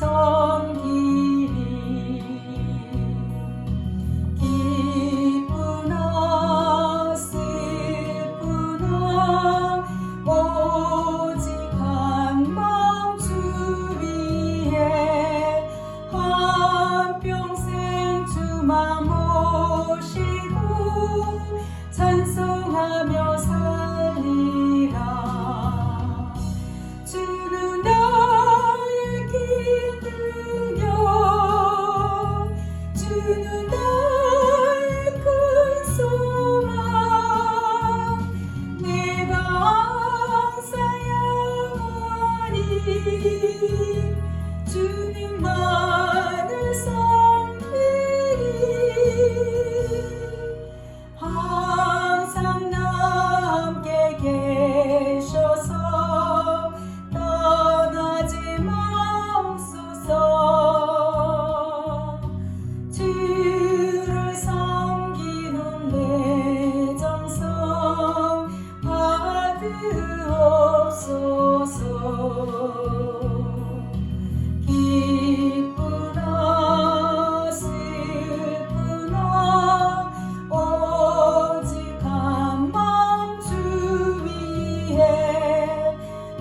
섬기리. 기쁘나 슬프나 오직 한마음 주 위에 한평생 주만 모시고 찬송하며 살리라. 주는 나의 기쁨이요 주는 나의 큰 소망. 내가 항상 영원히 주님만을 섬기리. 항상 나 함께 계셔서 떠나지 마옵소서. 주를 섬기는 내 정성 받으옵소서. 기쁘나 슬프나 오직 한마음 주 위에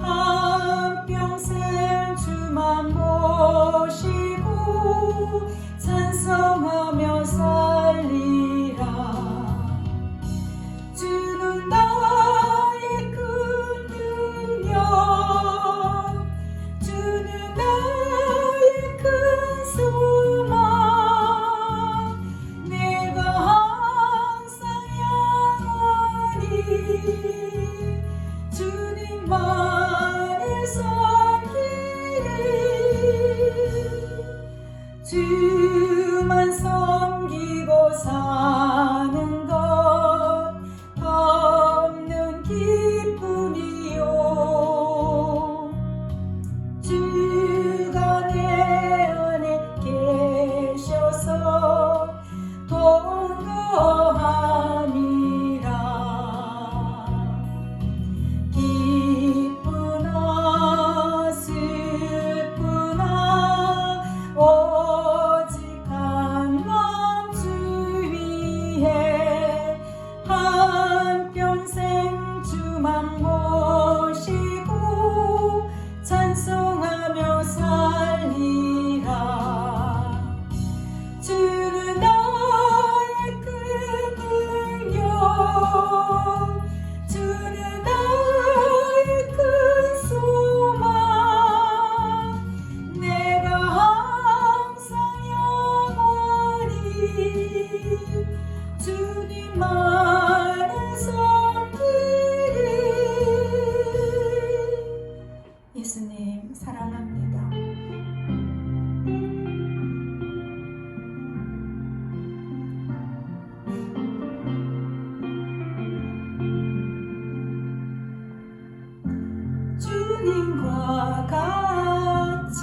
한평생 주만 모시고 찬송하며 살리라. 주는 나의 큰 능력 주는 나의 큰 소망. 내가 항상 영원히 주님만을 섬기리. 주만 섬기고 사는 것 없는 기쁨이요 주가 내 안에 계셔서 동거함이라. 기쁘나 슬프나 오직 한마음 주 위에 한평생 주만 모시고 찬송하며 살리라. 주는 나의 큰 능력 주는 나의 큰 소망. 내가 항상 영원히 주님만을 섬기리. 예수님 사랑합니다. 주님과 같이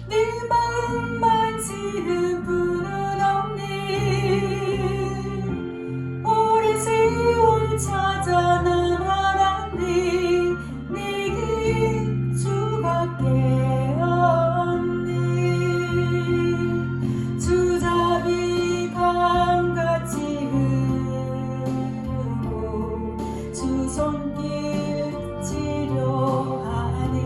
내 마음 만지는 분은 없니. 오랜 세월 찾아 난 알았니. 내게 주밖에 없니. 주잡이 강같이 흐르고 주 손길 치료하네.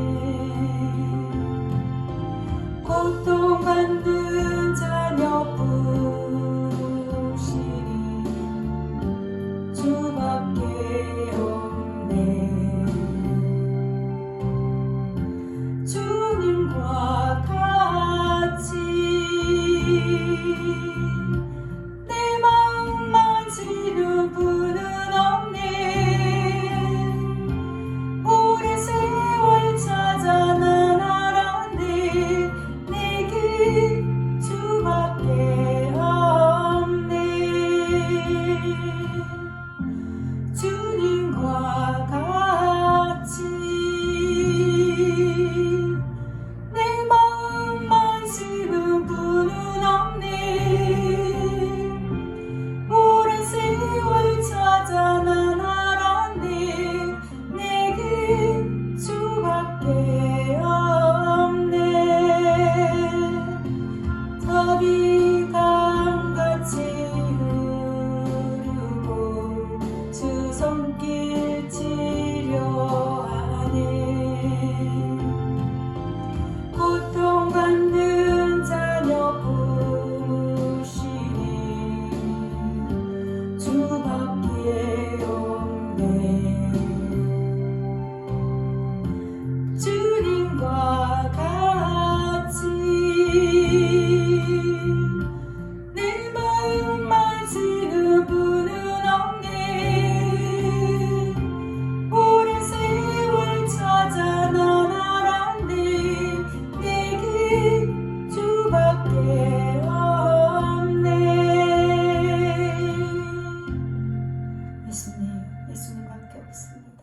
마음과 같이 내 마음 만지는 분은 없네. 오랜 세월 찾아 나아갔네. 내게 주밖에 없네. 예수님밖에 없습니다.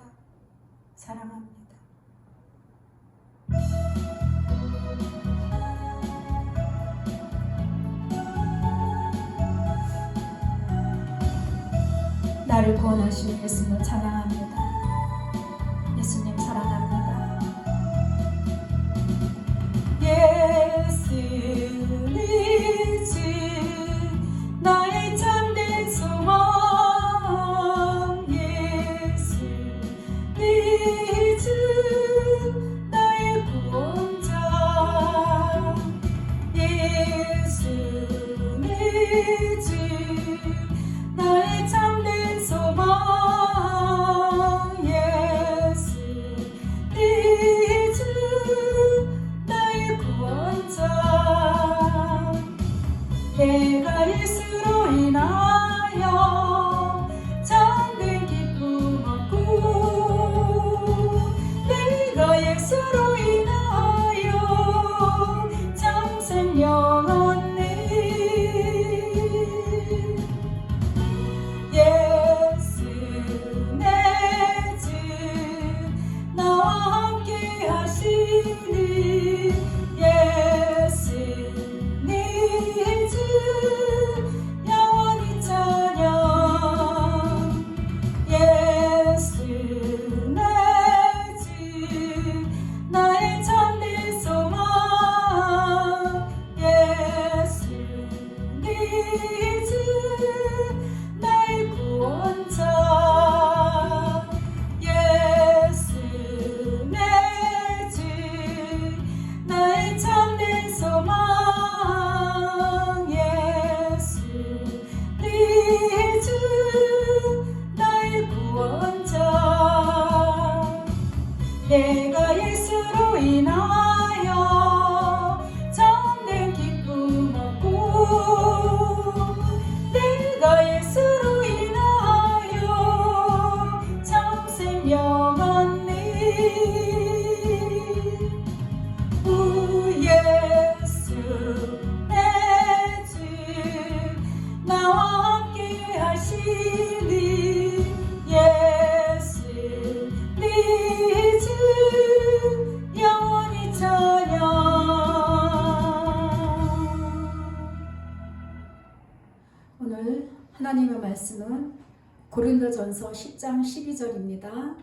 사랑합니다. 나를 구원하신 예수님 찬양합니다. 예수님 사랑합니다. 예수이지 나의 참된 소망. 예수이지 나의 구원자. 예수이지 나의 참된 소망. 예수 이주 나의 구원자. 내가 예수로 인하여 참된 기쁨 얻고 내가 예수로 인하여 참 생명 얻네. 예수 내 주 나와 함께 하시니. 예수 네 주 영원히 찬양. 예수 내 주 나의 참된 소망. 예수 네 주 나의 구원자. 예수 내 주 나의 참된 소망. 예수 네 주 나의 구원자. 내가 예수로 인하여 참된 기쁨 얻고 내가 예수로 인하여 참 생명 얻네. 오 예수 내 주 나와 함께 하시니. 예수 네 주 영원히 찬양. 오늘 하나님의 말씀은 고린도전서 10장 12절입니다.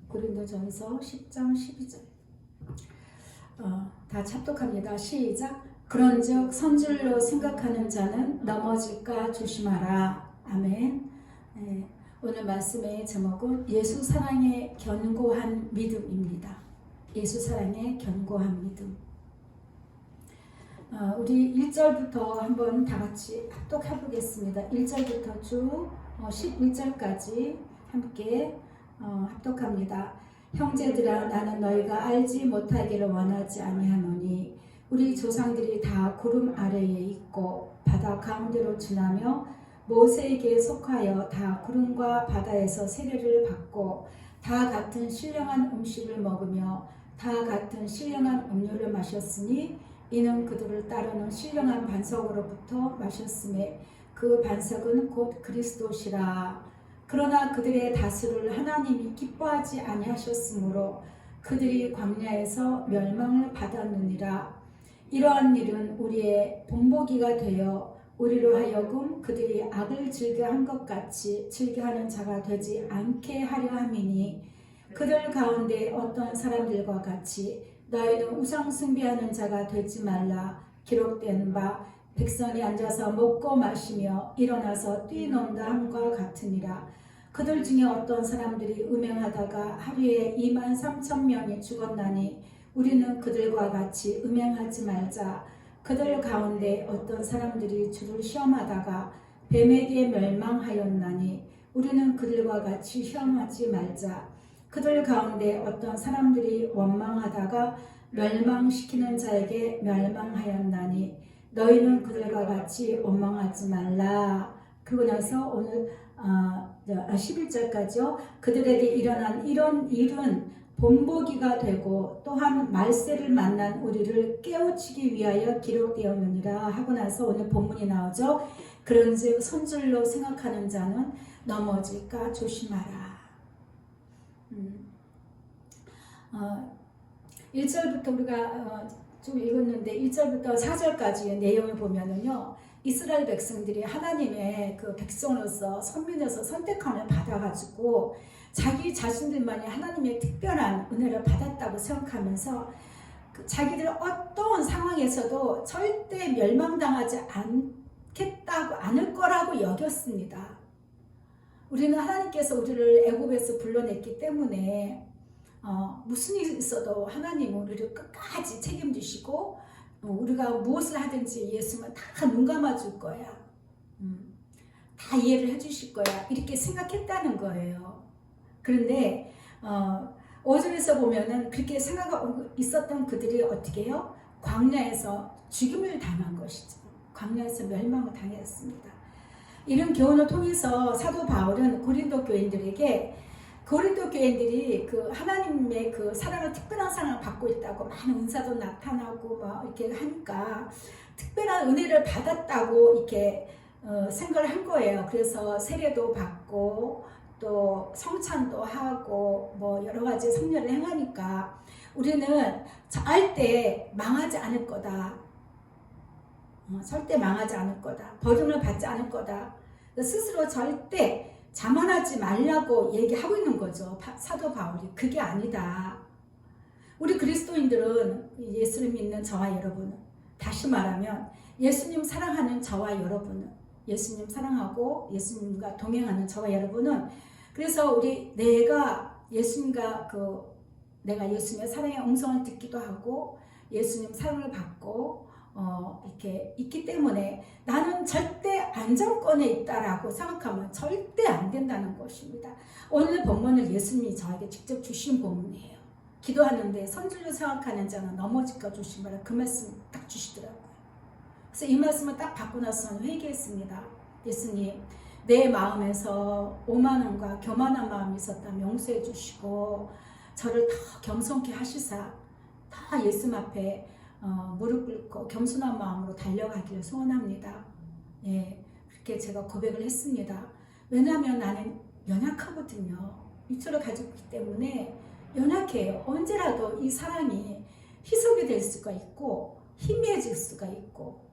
고린도전서 10장 12절. 다 합독합니다. 시작. 그런즉 선줄로 생각하는 자는 넘어질까 조심하라. 아멘. 오늘 말씀의 제목은 예수 사랑의 견고한 믿음입니다. 예수 사랑의 견고한 믿음. 우리 1절부터 한번 다 같이 합독해 보겠습니다. 1절부터 쭉 11절까지 함께 합독합니다. 형제들아, 나는 너희가 알지 못하기를 원하지 아니하노니 우리 조상들이 다 구름 아래에 있고 바다 가운데로 지나며 모세에게 속하여 다 구름과 바다에서 세례를 받고 다 같은 신령한 음식을 먹으며 다 같은 신령한 음료를 마셨으니 이는 그들을 따르는 신령한 반석으로부터 마셨음에 그 반석은 곧 그리스도시라. 그러나 그들의 다수를 하나님이 기뻐하지 아니하셨으므로 그들이 광야에서 멸망을 받았느니라. 이러한 일은 우리의 본보기가 되어 우리로 하여금 그들이 악을 즐겨한 것 같이 즐겨하는 자가 되지 않게 하려 함이니 그들 가운데 어떤 사람들과 같이 너희는 우상 숭배하는 자가 되지 말라. 기록된 바 백성이 앉아서 먹고 마시며 일어나서 뛰논다 함과 같으니라. 그들 중에 어떤 사람들이 음행하다가 하루에 23,000명이 죽었나니 우리는 그들과 같이 음행하지 말자. 그들 가운데 어떤 사람들이 주를 시험하다가 뱀에게 멸망하였나니 우리는 그들과 같이 시험하지 말자. 그들 가운데 어떤 사람들이 원망하다가 멸망시키는 자에게 멸망하였나니 너희는 그들과 같이 원망하지 말라. 그러고 나서 오늘 11절까지요. 그들에게 일어난 이런 일은 본보기가 되고 또한 말세를 만난 우리를 깨우치기 위하여 기록되었느니라 하고 나서 오늘 본문이 나오죠. 그런즉 손줄로 생각하는 자는 넘어질까 조심하라. 1절부터 우리가 좀 읽었는데 1절부터 4절까지의 내용을 보면은요, 이스라엘 백성들이 하나님의 그 백성으로서 선민에서 선택함을 받아가지고 자기 자신들만이 하나님의 특별한 은혜를 받았다고 생각하면서 자기들 어떤 상황에서도 절대 멸망당하지 않을 거라고 여겼습니다. 우리는 하나님께서 우리를 애굽에서 불러냈기 때문에 무슨 일이 있어도 하나님은 우리를 끝까지 책임지시고 우리가 무엇을 하든지 예수님은 다 눈 감아줄 거야. 다 이해를 해주실 거야. 이렇게 생각했다는 거예요. 그런데 5절에서 보면은 그렇게 생각하고 있었던 그들이 어떻게 해요? 광야에서 죽임을 당한 것이죠. 광야에서 멸망을 당했습니다. 이런 교훈을 통해서 사도 바울은 고린도 교인들에게 고린도 교인들이 그 하나님의 그 사랑을 특별한 사랑을 받고 있다고 많은 은사도 나타나고 막 이렇게 하니까 특별한 은혜를 받았다고 이렇게 생각을 한 거예요. 그래서 세례도 받고 또 성찬도 하고 뭐 여러 가지 성례를 행하니까 우리는 절대 망하지 않을 거다. 절대 망하지 않을 거다. 버림을 받지 않을 거다. 스스로 절대 자만하지 말라고 얘기하고 있는 거죠. 사도 바울이. 그게 아니다. 우리 그리스도인들은 예수를 믿는 저와 여러분은, 다시 말하면 예수님 사랑하는 저와 여러분은, 예수님 사랑하고 예수님과 동행하는 저와 여러분은, 그래서 내가 예수님과 내가 예수님의 사랑의 음성을 듣기도 하고 예수님 사랑을 받고 이렇게 있기 때문에 나는 절대 안정권에 있다라고 생각하면 절대 안 된다는 것입니다. 오늘 본문을 예수님이 저에게 직접 주신 본문이에요. 기도하는데 선줄로 생각하는 자는 넘어질까 조심하라. 그 말씀 딱 주시더라고요. 그래서 이 말씀을 딱 받고 나서 회개했습니다. 예수님, 내 마음에서 오만함과 교만한 마음이 있었다면 용서해 주시고 저를 더 겸손케 하시사 다 예수님 앞에 무릎 꿇고 겸손한 마음으로 달려가기를 소원합니다. 예, 그렇게 제가 고백을 했습니다. 왜냐하면 나는 연약하거든요. 육체를 가지고 있기 때문에 연약해요. 언제라도 이 사랑이 희석이 될 수가 있고 희미해질 수가 있고,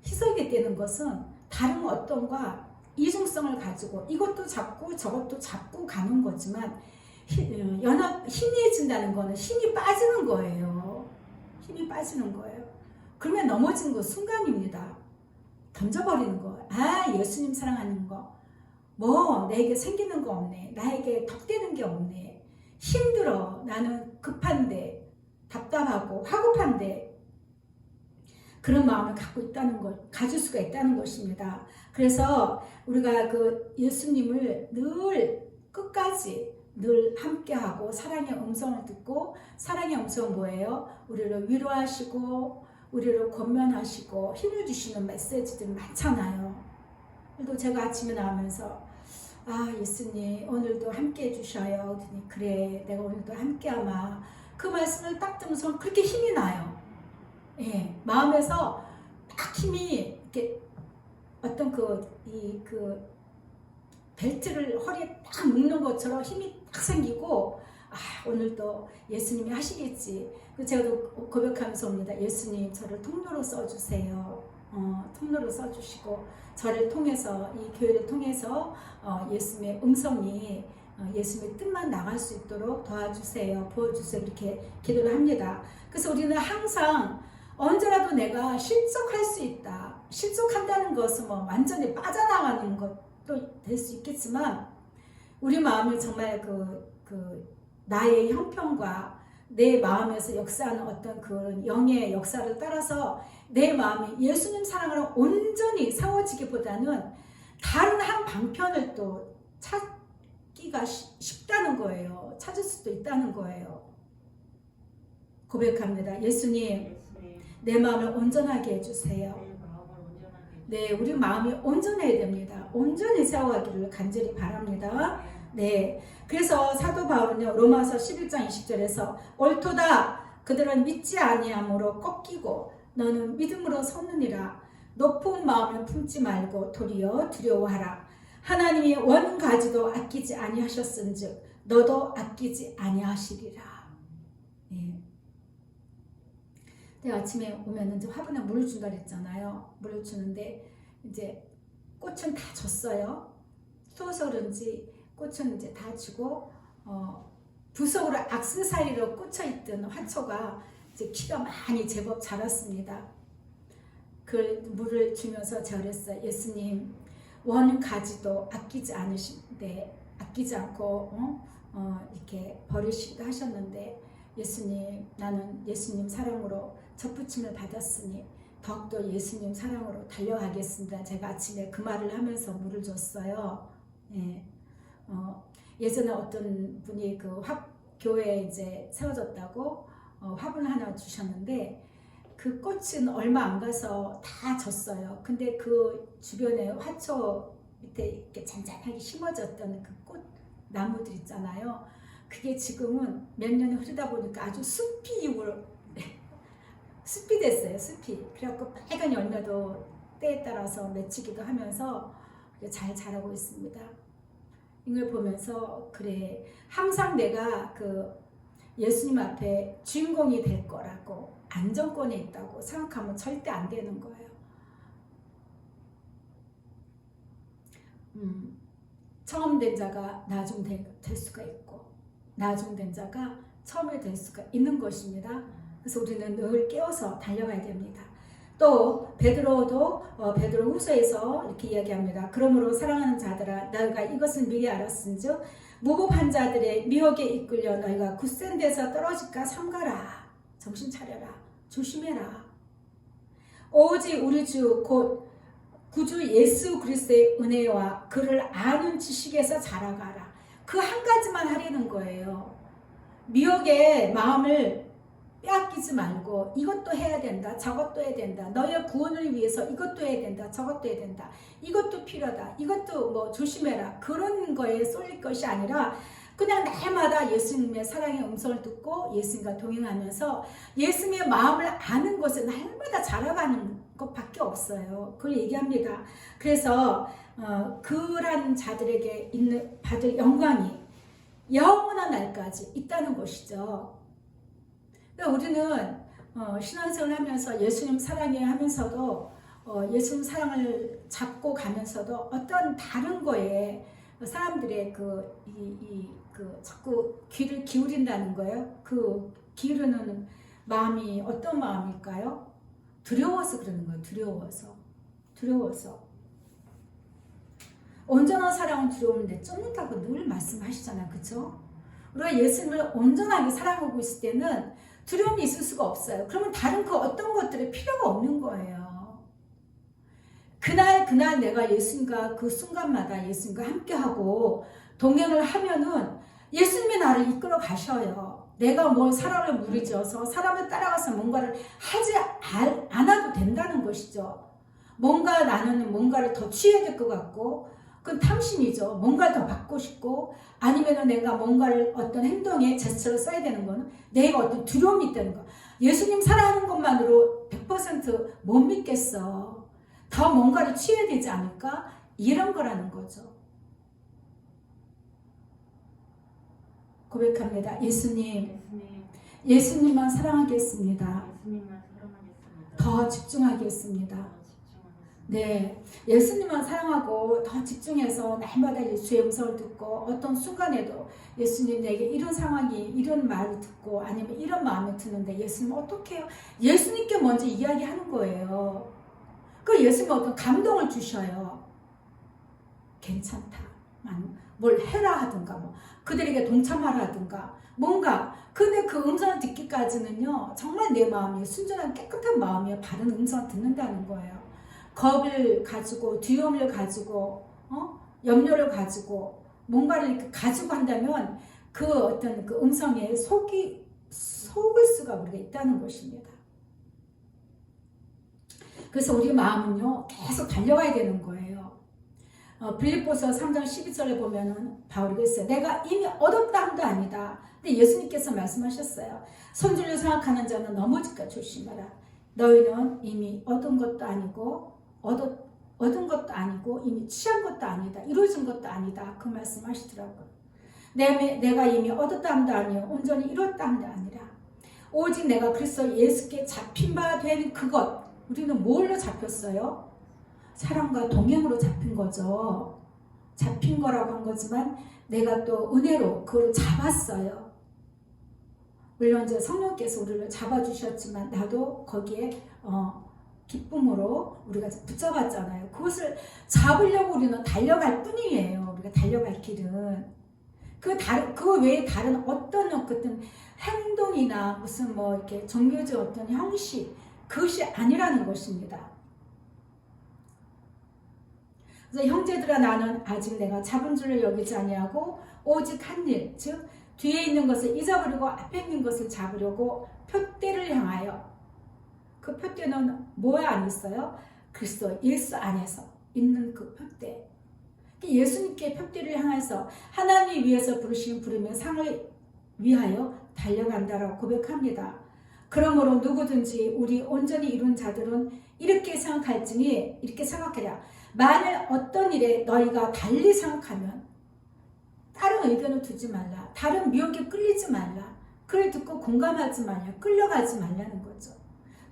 희석이 되는 것은 다른 어떤과 이중성을 가지고 이것도 잡고 저것도 잡고 가는 거지만 희미해진다는 거는 힘이 빠지는 거예요. 힘이 빠지는 거예요. 그러면 넘어지는 거 순간입니다. 던져버리는 거. 예수님 사랑하는 거. 뭐 내게 생기는 거 없네. 나에게 덕되는 게 없네. 힘들어. 나는 급한데, 답답하고 화급한데, 그런 마음을 갖고 있다는 것, 가질 수가 있다는 것입니다. 그래서 우리가 예수님을 늘 끝까지 늘 함께하고 사랑의 음성을 듣고, 사랑의 음성은 뭐예요? 우리를 위로하시고 우리를 권면하시고 힘을 주시는 메시지들이 많잖아요. 그래도 제가 아침에 나오면서 예수님 오늘도 함께 해주셔요. 그래, 내가 오늘도 함께하마. 그 말씀을 딱 들으면서 그렇게 힘이 나요. 예, 마음에서 딱 힘이 이렇게 어떤 벨트를 허리에 딱 묶는 것처럼 힘이 딱 생기고, 오늘도 예수님이 하시겠지. 제가 고백하면서 옵니다. 예수님, 저를 통로로 써주세요. 통로로 써주시고, 저를 통해서, 이 교회를 통해서 예수님의 음성이, 예수님의 뜻만 나갈 수 있도록 도와주세요. 보여주세요. 이렇게 기도를 합니다. 그래서 우리는 항상 언제라도 내가 실족할 수 있다. 실족한다는 것은 뭐 완전히 빠져나가는 것도 될 수 있겠지만, 우리 마음을 정말 나의 형편과 내 마음에서 역사하는 어떤 그런 영의 역사를 따라서 내 마음이 예수님 사랑으로 온전히 세워지기보다는 다른 한 방편을 또 찾기가 찾기가 쉽다는 거예요. 찾을 수도 있다는 거예요. 고백합니다. 예수님, 내 마음을 온전하게 해주세요. 네, 우리 마음이 온전해야 됩니다. 온전히 세워가기를 간절히 바랍니다. 네, 그래서 사도 바울은요, 로마서 11장 20절에서 옳도다. 그들은 믿지 아니함으로 꺾이고 너는 믿음으로 섰느니라. 높은 마음을 품지 말고 도리어 두려워하라. 하나님이 원 가지도 아끼지 아니하셨은즉 너도 아끼지 아니하시리라. 네. 내가 아침에 오면 이제 화분에 물을 준다 그랬잖아요. 물을 주는데 이제 꽃은 다 졌어요. 추워서 그런지 꽃은 이제 다 지고 부석으로 악세사리로 꽂혀있던 화초가 이제 키가 많이 제법 자랐습니다. 그 물을 주면서 제가 그랬어요. 예수님, 원 가지도 아끼지 않으신데 아끼지 않고 이렇게 버리시기도 하셨는데 예수님, 나는 예수님 사랑으로 접붙임을 받았으니 더욱더 예수님 사랑으로 달려가겠습니다. 제가 아침에 그 말을 하면서 물을 줬어요. 예. 예전에 어떤 분이 그 교회에 이제 세워졌다고 화분 하나 주셨는데 그 꽃은 얼마 안 가서 다 졌어요. 근데 그 주변에 화초 밑에 이렇게 잔잔하게 심어졌던 그 꽃 나무들 있잖아요. 그게 지금은 몇 년이 흐르다 보니까 아주 숲이 됐어요. 숲이. 그래갖고 빨간 열매도 때에 따라서 맺히기도 하면서 잘 자라고 있습니다. 이걸 보면서 그래, 항상 내가 그 예수님 앞에 주인공이 될 거라고 안정권에 있다고 생각하면 절대 안 되는 거예요. 처음 된 자가 나중 될 수가 있고 나중 된 자가 처음에 될 수가 있는 것입니다. 그래서 우리는 늘 깨워서 달려가야 됩니다. 또 베드로도 베드로후서에서 이렇게 이야기합니다. 그러므로 사랑하는 자들아, 너희가 이것을 미리 알았은즉 무법한 자들의 미혹에 이끌려 너희가 굳센 데서 떨어질까 삼가라. 정신 차려라. 조심해라. 오직 우리 주 곧 구주 예수 그리스도의 은혜와 그를 아는 지식에서 자라가라. 그 한 가지만 하려는 거예요. 미혹의 마음을 빼앗기지 말고 이것도 해야 된다, 저것도 해야 된다, 너의 구원을 위해서 이것도 해야 된다, 저것도 해야 된다, 이것도 필요하다, 이것도 뭐 조심해라, 그런 거에 쏠릴 것이 아니라 그냥 날마다 예수님의 사랑의 음성을 듣고 예수님과 동행하면서 예수님의 마음을 아는 것에 날마다 자라가는 것밖에 없어요. 그걸 얘기합니다. 그래서 그런 자들에게 받을 영광이 영원한 날까지 있다는 것이죠. 우리는 신앙생활을 하면서 예수님 사랑해 하면서도 예수님 사랑을 잡고 가면서도 어떤 다른 거에 사람들의 자꾸 귀를 기울인다는 거예요. 그 기울이는 마음이 어떤 마음일까요? 두려워서 그러는 거예요. 두려워서. 온전한 사랑은 두려운데 쫓는다고 늘 말씀하시잖아요. 그렇죠? 우리가 예수님을 온전하게 사랑하고 있을 때는 두려움이 있을 수가 없어요. 그러면 다른 그 어떤 것들이 필요가 없는 거예요. 그날 내가 예수님과 그 순간마다 예수님과 함께하고 동행을 하면은 예수님이 나를 이끌어 가셔요. 내가 뭘 사람을 무리지어서 사람을 따라가서 뭔가를 하지 않아도 된다는 것이죠. 나는 뭔가를 더 취해야 될 것 같고 그건 탐심이죠. 뭔가를 더 받고 싶고 아니면 내가 뭔가를 어떤 행동에 제스처를 써야 되는 거는 내가 어떤 두려움이 있다는 거. 예수님 사랑하는 것만으로 100% 못 믿겠어. 더 뭔가를 취해야 되지 않을까? 이런 거라는 거죠. 고백합니다. 예수님만 사랑하겠습니다. 더 집중하겠습니다. 네, 예수님만 사랑하고 더 집중해서 날마다 예수의 음성을 듣고 어떤 순간에도 예수님 내게 이런 상황이 이런 말을 듣고 아니면 이런 마음이 드는데 예수님 어떻게 해요? 예수님께 먼저 이야기하는 거예요. 그 예수님 어떤 감동을 주셔요. 괜찮다. 뭘 해라 하든가 뭐 그들에게 동참하라 하든가 뭔가 근데 그 음성을 듣기까지는요 정말 내 마음이 순전한 깨끗한 마음이에요. 바른 음성을 듣는다는 거예요. 겁을 가지고 두려움을 가지고 염려를 가지고 뭔가를 이렇게 가지고 한다면 그 어떤 그 음성에 속을 수가 우리가 있다는 것입니다. 그래서 우리 마음은요, 계속 달려가야 되는 거예요. 빌립보서 3장 12절에 보면은 바울이 그랬어요. 내가 이미 얻었다 함도 아니다. 근데 예수님께서 말씀하셨어요. 손줄로 생각하는 자는 넘어질까 조심하라. 너희는 이미 얻은 것도 아니고 얻은 것도 아니고 이미 취한 것도 아니다. 이루어진 것도 아니다. 그 말씀하시더라고요. 내가 이미 얻었다 함도 아니요 온전히 이뤘다 함도 아니라 오직 내가 그리스도 예수께 잡힌 바 된 그것. 우리는 뭘로 잡혔어요? 사랑과 동행으로 잡힌 거죠. 잡힌 거라고 한 거지만 내가 또 은혜로 그걸 잡았어요. 물론 이제 성령께서 우리를 잡아주셨지만 나도 거기에 기쁨으로 우리가 붙잡았잖아요. 그것을 잡으려고 우리는 달려갈 뿐이에요. 우리가 달려갈 길은 그 외에 다른 어떤 행동이나 무슨 뭐 이렇게 종교적 어떤 형식 그것이 아니라는 것입니다. 그래서 형제들아 나는 아직 내가 잡은 줄을 여기지 아니하고 오직 한 일, 즉 뒤에 있는 것을 잊어버리고 앞에 있는 것을 잡으려고 표대를 향하여. 그 표대는 뭐에 안 있어요? 그리스도 예수 안에서 있는 그 표대. 예수님께 표대를 향해서 하나님 위해서 부르신 부르면 상을 위하여 달려간다라고 고백합니다. 그러므로 누구든지 우리 온전히 이룬 자들은 이렇게 생각할지니 이렇게 생각해라. 만일 어떤 일에 너희가 달리 생각하면 다른 의견을 두지 말라. 다른 미혹에 끌리지 말라. 그를 듣고 공감하지 말라. 끌려가지 말라는 거죠.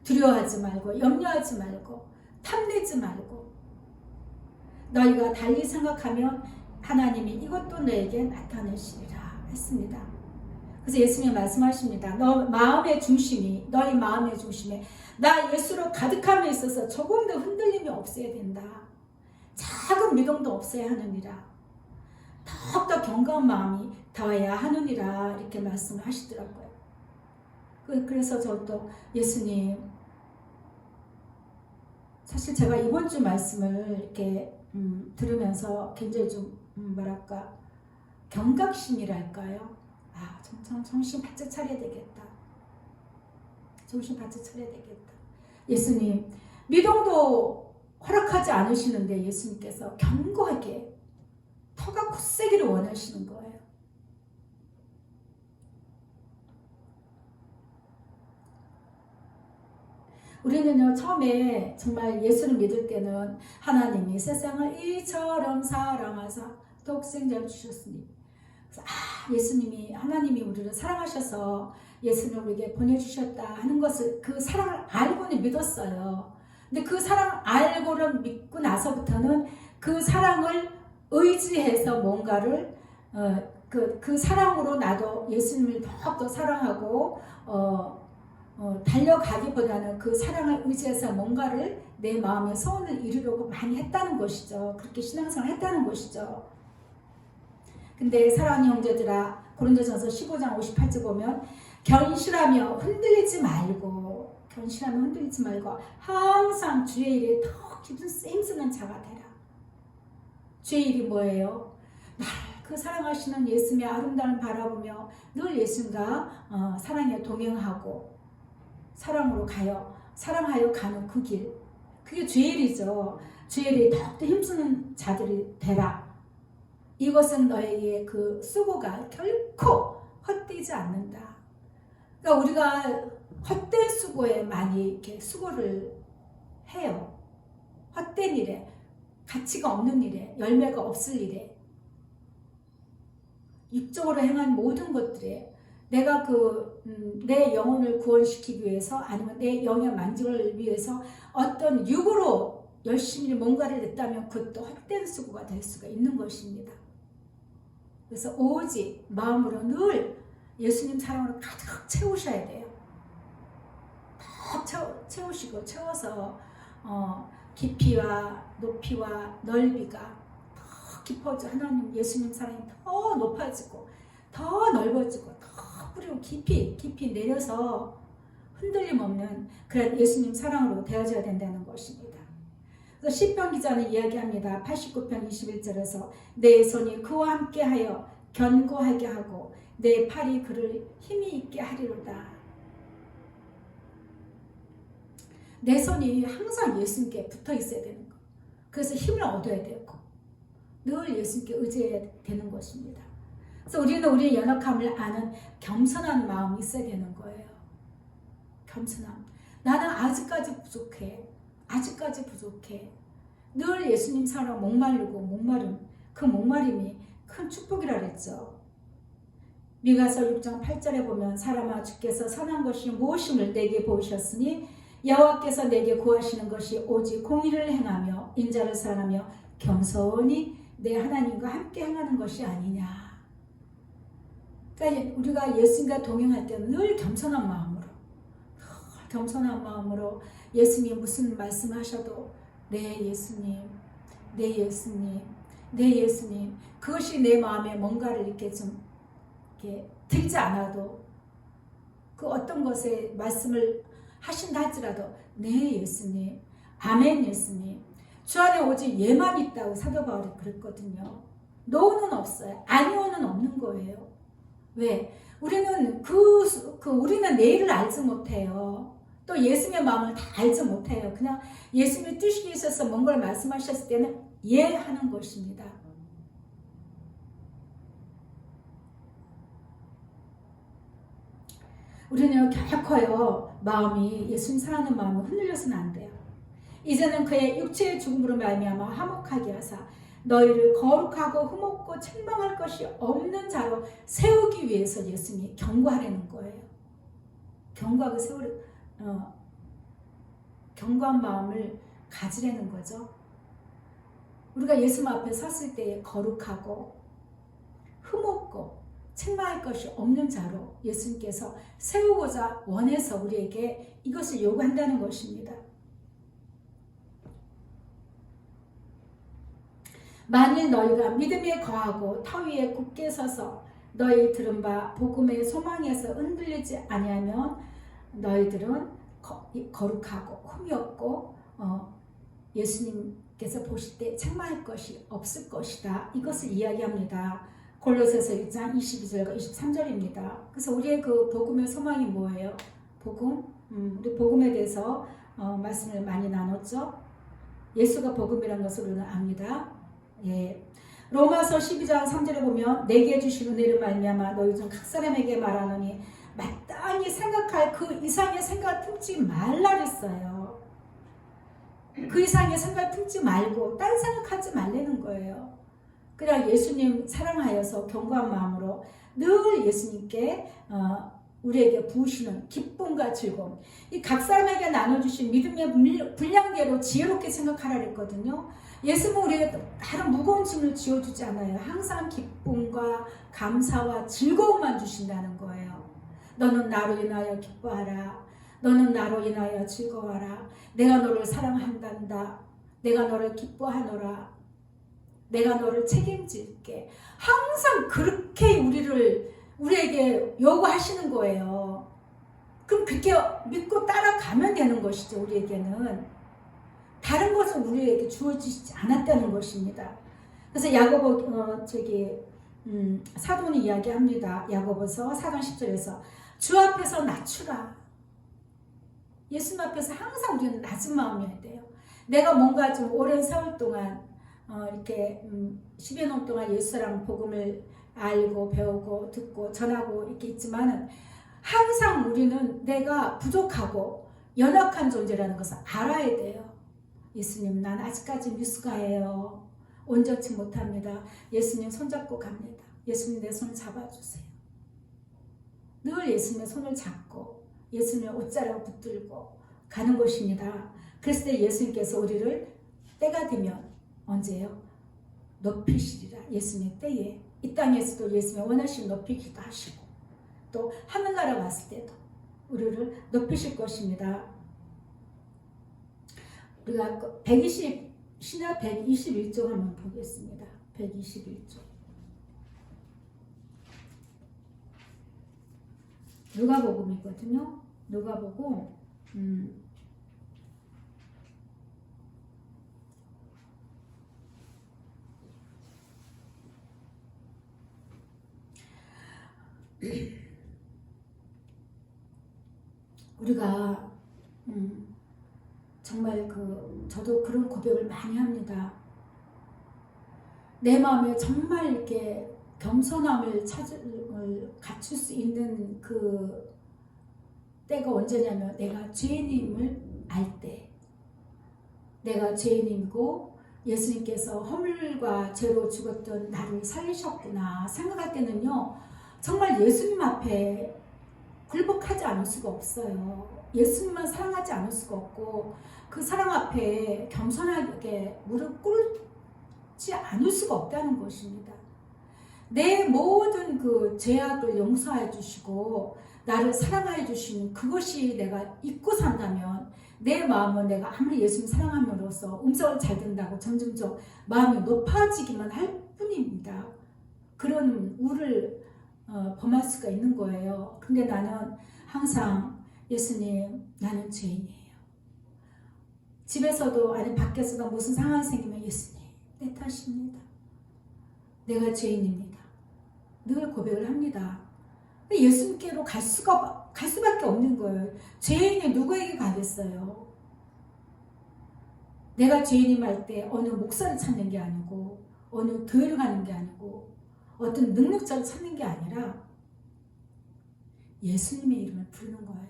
두려워하지 말고 염려하지 말고 탐내지 말고 너희가 달리 생각하면 하나님이 이것도 너에게 나타내시리라 했습니다. 그래서 예수님이 말씀하십니다. 너희 마음의 중심에 나 예수로 가득함에 있어서 조금도 흔들림이 없어야 된다. 작은 미동도 없어야 하느니라. 더욱더 경건한 마음이 더해야 하느니라 이렇게 말씀을 하시더라고요. 그래서 저도 예수님 사실 제가 이번 주 말씀을 이렇게 들으면서 굉장히 좀 경각심이랄까요? 정신 바짝 차려야 되겠다. 예수님 미동도 허락하지 않으시는데 예수님께서 견고하게 터가 굳세기를 원하시는 거예요. 우리는요 처음에 정말 예수를 믿을 때는 하나님이 세상을 이처럼 사랑하사 독생자를 주셨으니 그래서 예수님이 하나님이 우리를 사랑하셔서 예수를 우리에게 보내주셨다 하는 것을 그 사랑을 알고는 믿었어요. 근데 그 사랑을 알고는 믿고 나서부터는 그 사랑을 의지해서 뭔가를 그 사랑으로 나도 예수님을 더욱더 사랑하고 달려가기보다는 그 사랑을 의지해서 뭔가를 내 마음의 소원을 이루려고 많이 했다는 것이죠. 그렇게 신앙생활을 했다는 것이죠. 근데 사랑하는 형제들아 고린도전서 15장 58절 보면 견실하며 흔들리지 말고 항상 주의 일에 더 깊은 힘쓰는 자가 되라. 주의 일이 뭐예요? 그 사랑하시는 예수님의 아름다움을 바라보며 늘 예수님과 사랑에 동행하고 사랑으로 사랑하여 가는 그 길. 그게 주의 일이죠. 주의 일에 더욱더 힘쓰는 자들이 되라. 이것은 너에게 그 수고가 결코 헛되지 않는다. 그러니까 우리가 헛된 수고에 많이 이렇게 수고를 해요. 헛된 일에, 가치가 없는 일에, 열매가 없을 일에, 육적으로 행한 모든 것들에 내가 내 영혼을 구원시키기 위해서 아니면 내 영의 만족을 위해서 어떤 육으로 열심히 뭔가를 냈다면 그것도 헛된 수고가 될 수가 있는 것입니다. 그래서 오직 마음으로 늘 예수님 사랑으로 가득 채우셔야 돼요. 더 채워서 깊이와 높이와 넓이가 더 깊어져 하나님 예수님 사랑이 더 높아지고 더 넓어지고 더 뿌리고 깊이 내려서 흔들림 없는 그런 예수님 사랑으로 되어져야 된다는 것입니다. 그래서 시편 기자는 이야기합니다. 89편 21절에서 내 손이 그와 함께하여 견고하게 하고 내 팔이 그를 힘이 있게 하리로다. 내 손이 항상 예수님께 붙어 있어야 되는 거. 그래서 힘을 얻어야 되고 늘 예수님께 의지해야 되는 것입니다. 그래서 우리는 우리의 연약함을 아는 겸손한 마음이 있어야 되는 거예요. 겸손함. 나는 아직까지 부족해. 아직까지 부족해. 늘 예수님 사랑 목마르고 목마름, 그 목마름이 큰 축복이라 그랬죠. 미가서 6장 8절에 보면 사람아 주께서 선한 것이 무엇임을 내게 보이셨으니 여호와께서 내게 구하시는 것이 오직 공의를 행하며 인자를 사랑하며 겸손히 내 하나님과 함께 행하는 것이 아니냐. 그러니까 우리가 예수님과 동행할 때는 늘 겸손한 마음으로 예수님 무슨 말씀하셔도 네 예수님, 네 예수님, 네 예수님, 그것이 내 마음에 뭔가를 이렇게 좀 이렇게 들지 않아도 그 어떤 것에 말씀을 하신다 할지라도 네 예수님, 아멘 예수님, 주 안에 오직 예만 있다고 사도 바울이 그랬거든요. 노는 없어요. 아니오는 없는 거예요. 왜? 우리는 우리는 내일을 알지 못해요. 또 예수님의 마음을 다 알지 못해요. 그냥 예수님의 뜻이 있어서 뭔가를 말씀하셨을 때는 예 하는 것입니다. 우리는 결코요 마음이 예수님 사랑하는 마음을 흔들려서는 안 돼요. 이제는 그의 육체의 죽음으로 말미암아 화목하게 하사 너희를 거룩하고 흠없고 책망할 것이 없는 자로 세우기 위해서 예수님이 경고하려는 거예요. 경고하고 경고한 마음을 가지려는 거죠. 우리가 예수님 앞에 섰을 때 거룩하고 흠없고 책망할 것이 없는 자로 예수님께서 세우고자 원해서 우리에게 이것을 요구한다는 것입니다. 만일 너희가 믿음에 거하고 터 위에 굳게 서서 너희 들은 바 복음의 소망에서 흔들리지 아니하면 너희들은 거룩하고 흠이 없고 예수님께서 보실 때 책망할 것이 없을 것이다. 이것을 이야기합니다. 골로새서 1장 22절과 23절입니다. 그래서 우리의 그 복음의 소망이 뭐예요? 복음? 우리 복음에 대해서 말씀을 많이 나눴죠. 예수가 복음이라는 것을 우리는 압니다. 예. 로마서 12장 3절에 보면 내게 주신 은혜를 말미암아 너희 중 각 사람에게 말하노니 마땅히 생각할 그 이상의 생각을 품지 말라 그랬어요. 그 이상의 생각을 품지 말고 딴 생각하지 말라는 거예요. 그냥 예수님 사랑하여서 견고한 마음으로 늘 예수님께 우리에게 부으시는 기쁨과 즐거움, 이 각 사람에게 나눠주신 믿음의 분량대로 지혜롭게 생각하라 그랬거든요. 예수님은 우리에게 다른 무거운 짐을 지어주지 않아요. 항상 기쁨과 감사와 즐거움만 주신다는 거예요. 너는 나로 인하여 기뻐하라. 너는 나로 인하여 즐거워하라. 내가 너를 사랑한단다. 내가 너를 기뻐하노라. 내가 너를 책임질게. 항상 그렇게 우리에게 요구하시는 거예요. 그럼 그렇게 믿고 따라가면 되는 것이죠. 우리에게는 다른 것은 우리에게 주어지지 않았다는 것입니다. 그래서 야고보 사도는 이야기합니다. 야고보서 4장 10절에서 주 앞에서 낮추라. 예수님 앞에서 항상 우리는 낮은 마음이어야 돼요. 내가 뭔가 좀 오랜 세월 동안 이렇게 10여 년 동안 예수랑 복음을 알고 배우고 듣고 전하고 이렇게 있지만은 항상 우리는 내가 부족하고 연약한 존재라는 것을 알아야 돼요. 예수님, 난 아직까지 미숙아예요. 온전치 못합니다. 예수님 손잡고 갑니다. 예수님 내 손 잡아주세요. 늘 예수님의 손을 잡고 예수님의 옷자락을 붙들고 가는 것입니다. 그랬을 때 예수님께서 우리를 때가 되면 언제요? 높이시리라. 예수님의 때에 이 땅에서도 예수님의 원하시는 높이기도 하시고 또 하늘나라 갔을 때도 우리를 높이실 것입니다. 우리가 신약 121쪽 한번 보겠습니다. 121쪽. 누가복음이거든요. 누가복음 우리가 정말 저도 그런 고백을 많이 합니다. 내 마음에 정말 이렇게 겸손함을 갖출 수 있는 그 때가 언제냐면 내가 죄인임을 알 때, 내가 죄인이고 예수님께서 허물과 죄로 죽었던 나를 살리셨구나 생각할 때는요, 정말 예수님 앞에 굴복하지 않을 수가 없어요. 예수님만 사랑하지 않을 수가 없고 그 사랑 앞에 겸손하게 무릎 꿇지 않을 수가 없다는 것입니다. 내 모든 그 죄악을 용서해 주시고 나를 사랑해 주시는 그것이 내가 잊고 산다면 내 마음은 내가 아무리 예수님 사랑함으로써 음성을 잘 듣는다고 점점점 마음이 높아지기만 할 뿐입니다. 그런 우를 범할 수가 있는 거예요. 근데 나는 항상 예수님, 나는 죄인이에요. 집에서도 아니 밖에서도 무슨 상황이 생기면 예수님, 내 탓입니다. 내가 죄인입니다. 늘 고백을 합니다. 예수님께로 갈 수밖에 없는 거예요. 죄인이 누구에게 가겠어요? 내가 죄인임할 때 어느 목사를 찾는 게 아니고 어느 교회를 가는 게 아니고 어떤 능력자를 찾는 게 아니라 예수님의 이름을 부르는 거예요.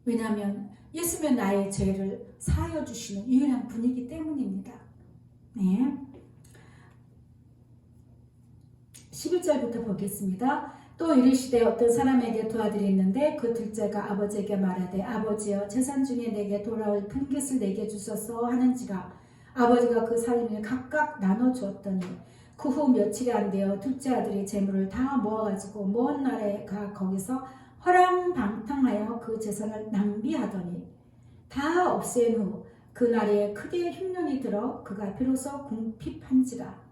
왜냐하면 예수님은 나의 죄를 사하여 주시는 유일한 분이기 때문입니다. 네. 11절부터 보겠습니다. 또 이르시되 어떤 사람에게 도와들이 있는데 그 둘째가 아버지에게 말하되 아버지여 재산 중에 내게 돌아올 큰 것을 내게 주소서 하는지라. 아버지가 그 살림을 각각 나눠 주었더니 그 후 며칠이 안 되어 둘째 아들이 재물을 다 모아가지고 먼 나라에 가 거기서 허랑방탕하여 그 재산을 낭비하더니 다 없앤 후 그 나라에 크게 흉년이 들어 그가 비로소 궁핍한지라.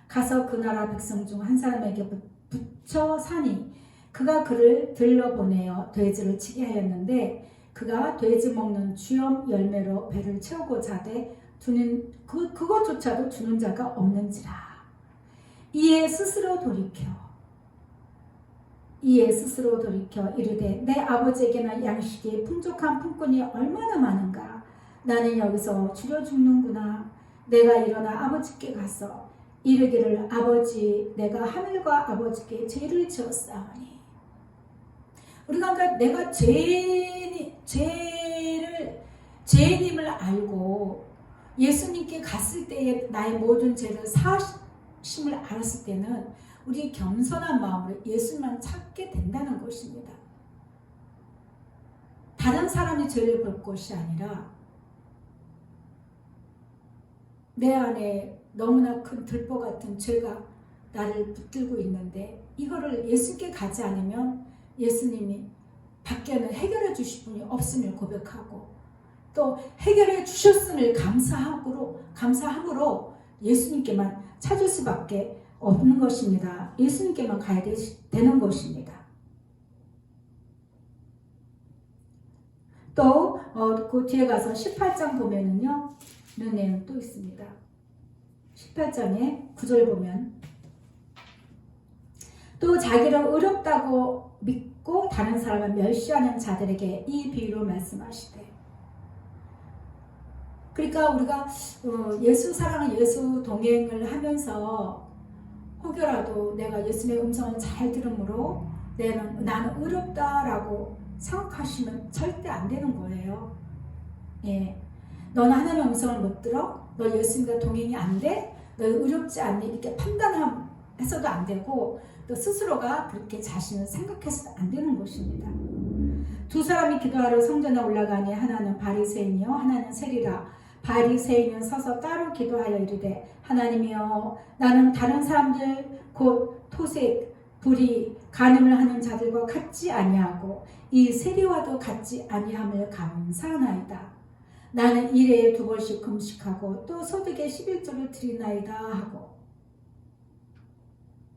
가서 그 나라 백성 중 한 사람에게 붙여 사니 그가 그를 들러보내어 돼지를 치게 하였는데 그가 돼지 먹는 주염 열매로 배를 채우고자 하되 그것조차도 주는 자가 없는지라. 이에 스스로 돌이켜 이르되 내 아버지에게는 양식이 풍족한 품꾼이 얼마나 많은가. 나는 여기서 줄여 죽는구나. 내가 일어나 아버지께 가서 이르기를 아버지 내가 하늘과 아버지께 죄를 지었사오니. 우리가 그러니까 내가 죄인임을 알고 예수님께 갔을 때에 나의 모든 죄를 사하심을 알았을 때는 우리 겸손한 마음으로 예수님만 찾게 된다는 것입니다. 다른 사람이 죄를 볼 것이 아니라 내 안에 너무나 큰 들보 같은 죄가 나를 붙들고 있는데 이거를 예수님께 가지 않으면 예수님이 밖에는 해결해 주실 분이 없음을 고백하고 또 해결해 주셨음을 감사함으로 예수님께만 찾을 수밖에 없는 것입니다. 예수님께만 가야 되는 것입니다. 또 그 뒤에 가서 18장 보면은요, 이런 내용 또 있습니다. 18장에 9절 보면 또 자기를 의롭다고 믿고 다른 사람을 멸시하는 자들에게 이 비유로 말씀하시되. 그러니까 우리가 예수 사랑은 예수 동행을 하면서 혹여라도 내가 예수님의 음성을 잘 들으므로 나는 의롭다라고 생각하시면 절대 안 되는 거예요. 예. 너는 하나님의 음성을 못 들어? 너 예수님과 동행이 안 돼? 너 의롭지 않니? 이렇게 판단해서도 안 되고 또 스스로가 그렇게 자신을 생각해서도 안 되는 것입니다. 두 사람이 기도하러 성전에 올라가니 하나는 바리새인이요 하나는 세리라. 바리새인은 서서 따로 기도하여 이르되 하나님이여 나는 다른 사람들 곧 토색, 불의, 간음을 하는 자들과 같지 아니하고 이 세리와도 같지 아니함을 감사하나이다. 나는 일해에 2번씩 금식하고 또 소득의 11조를 드리나이다 하고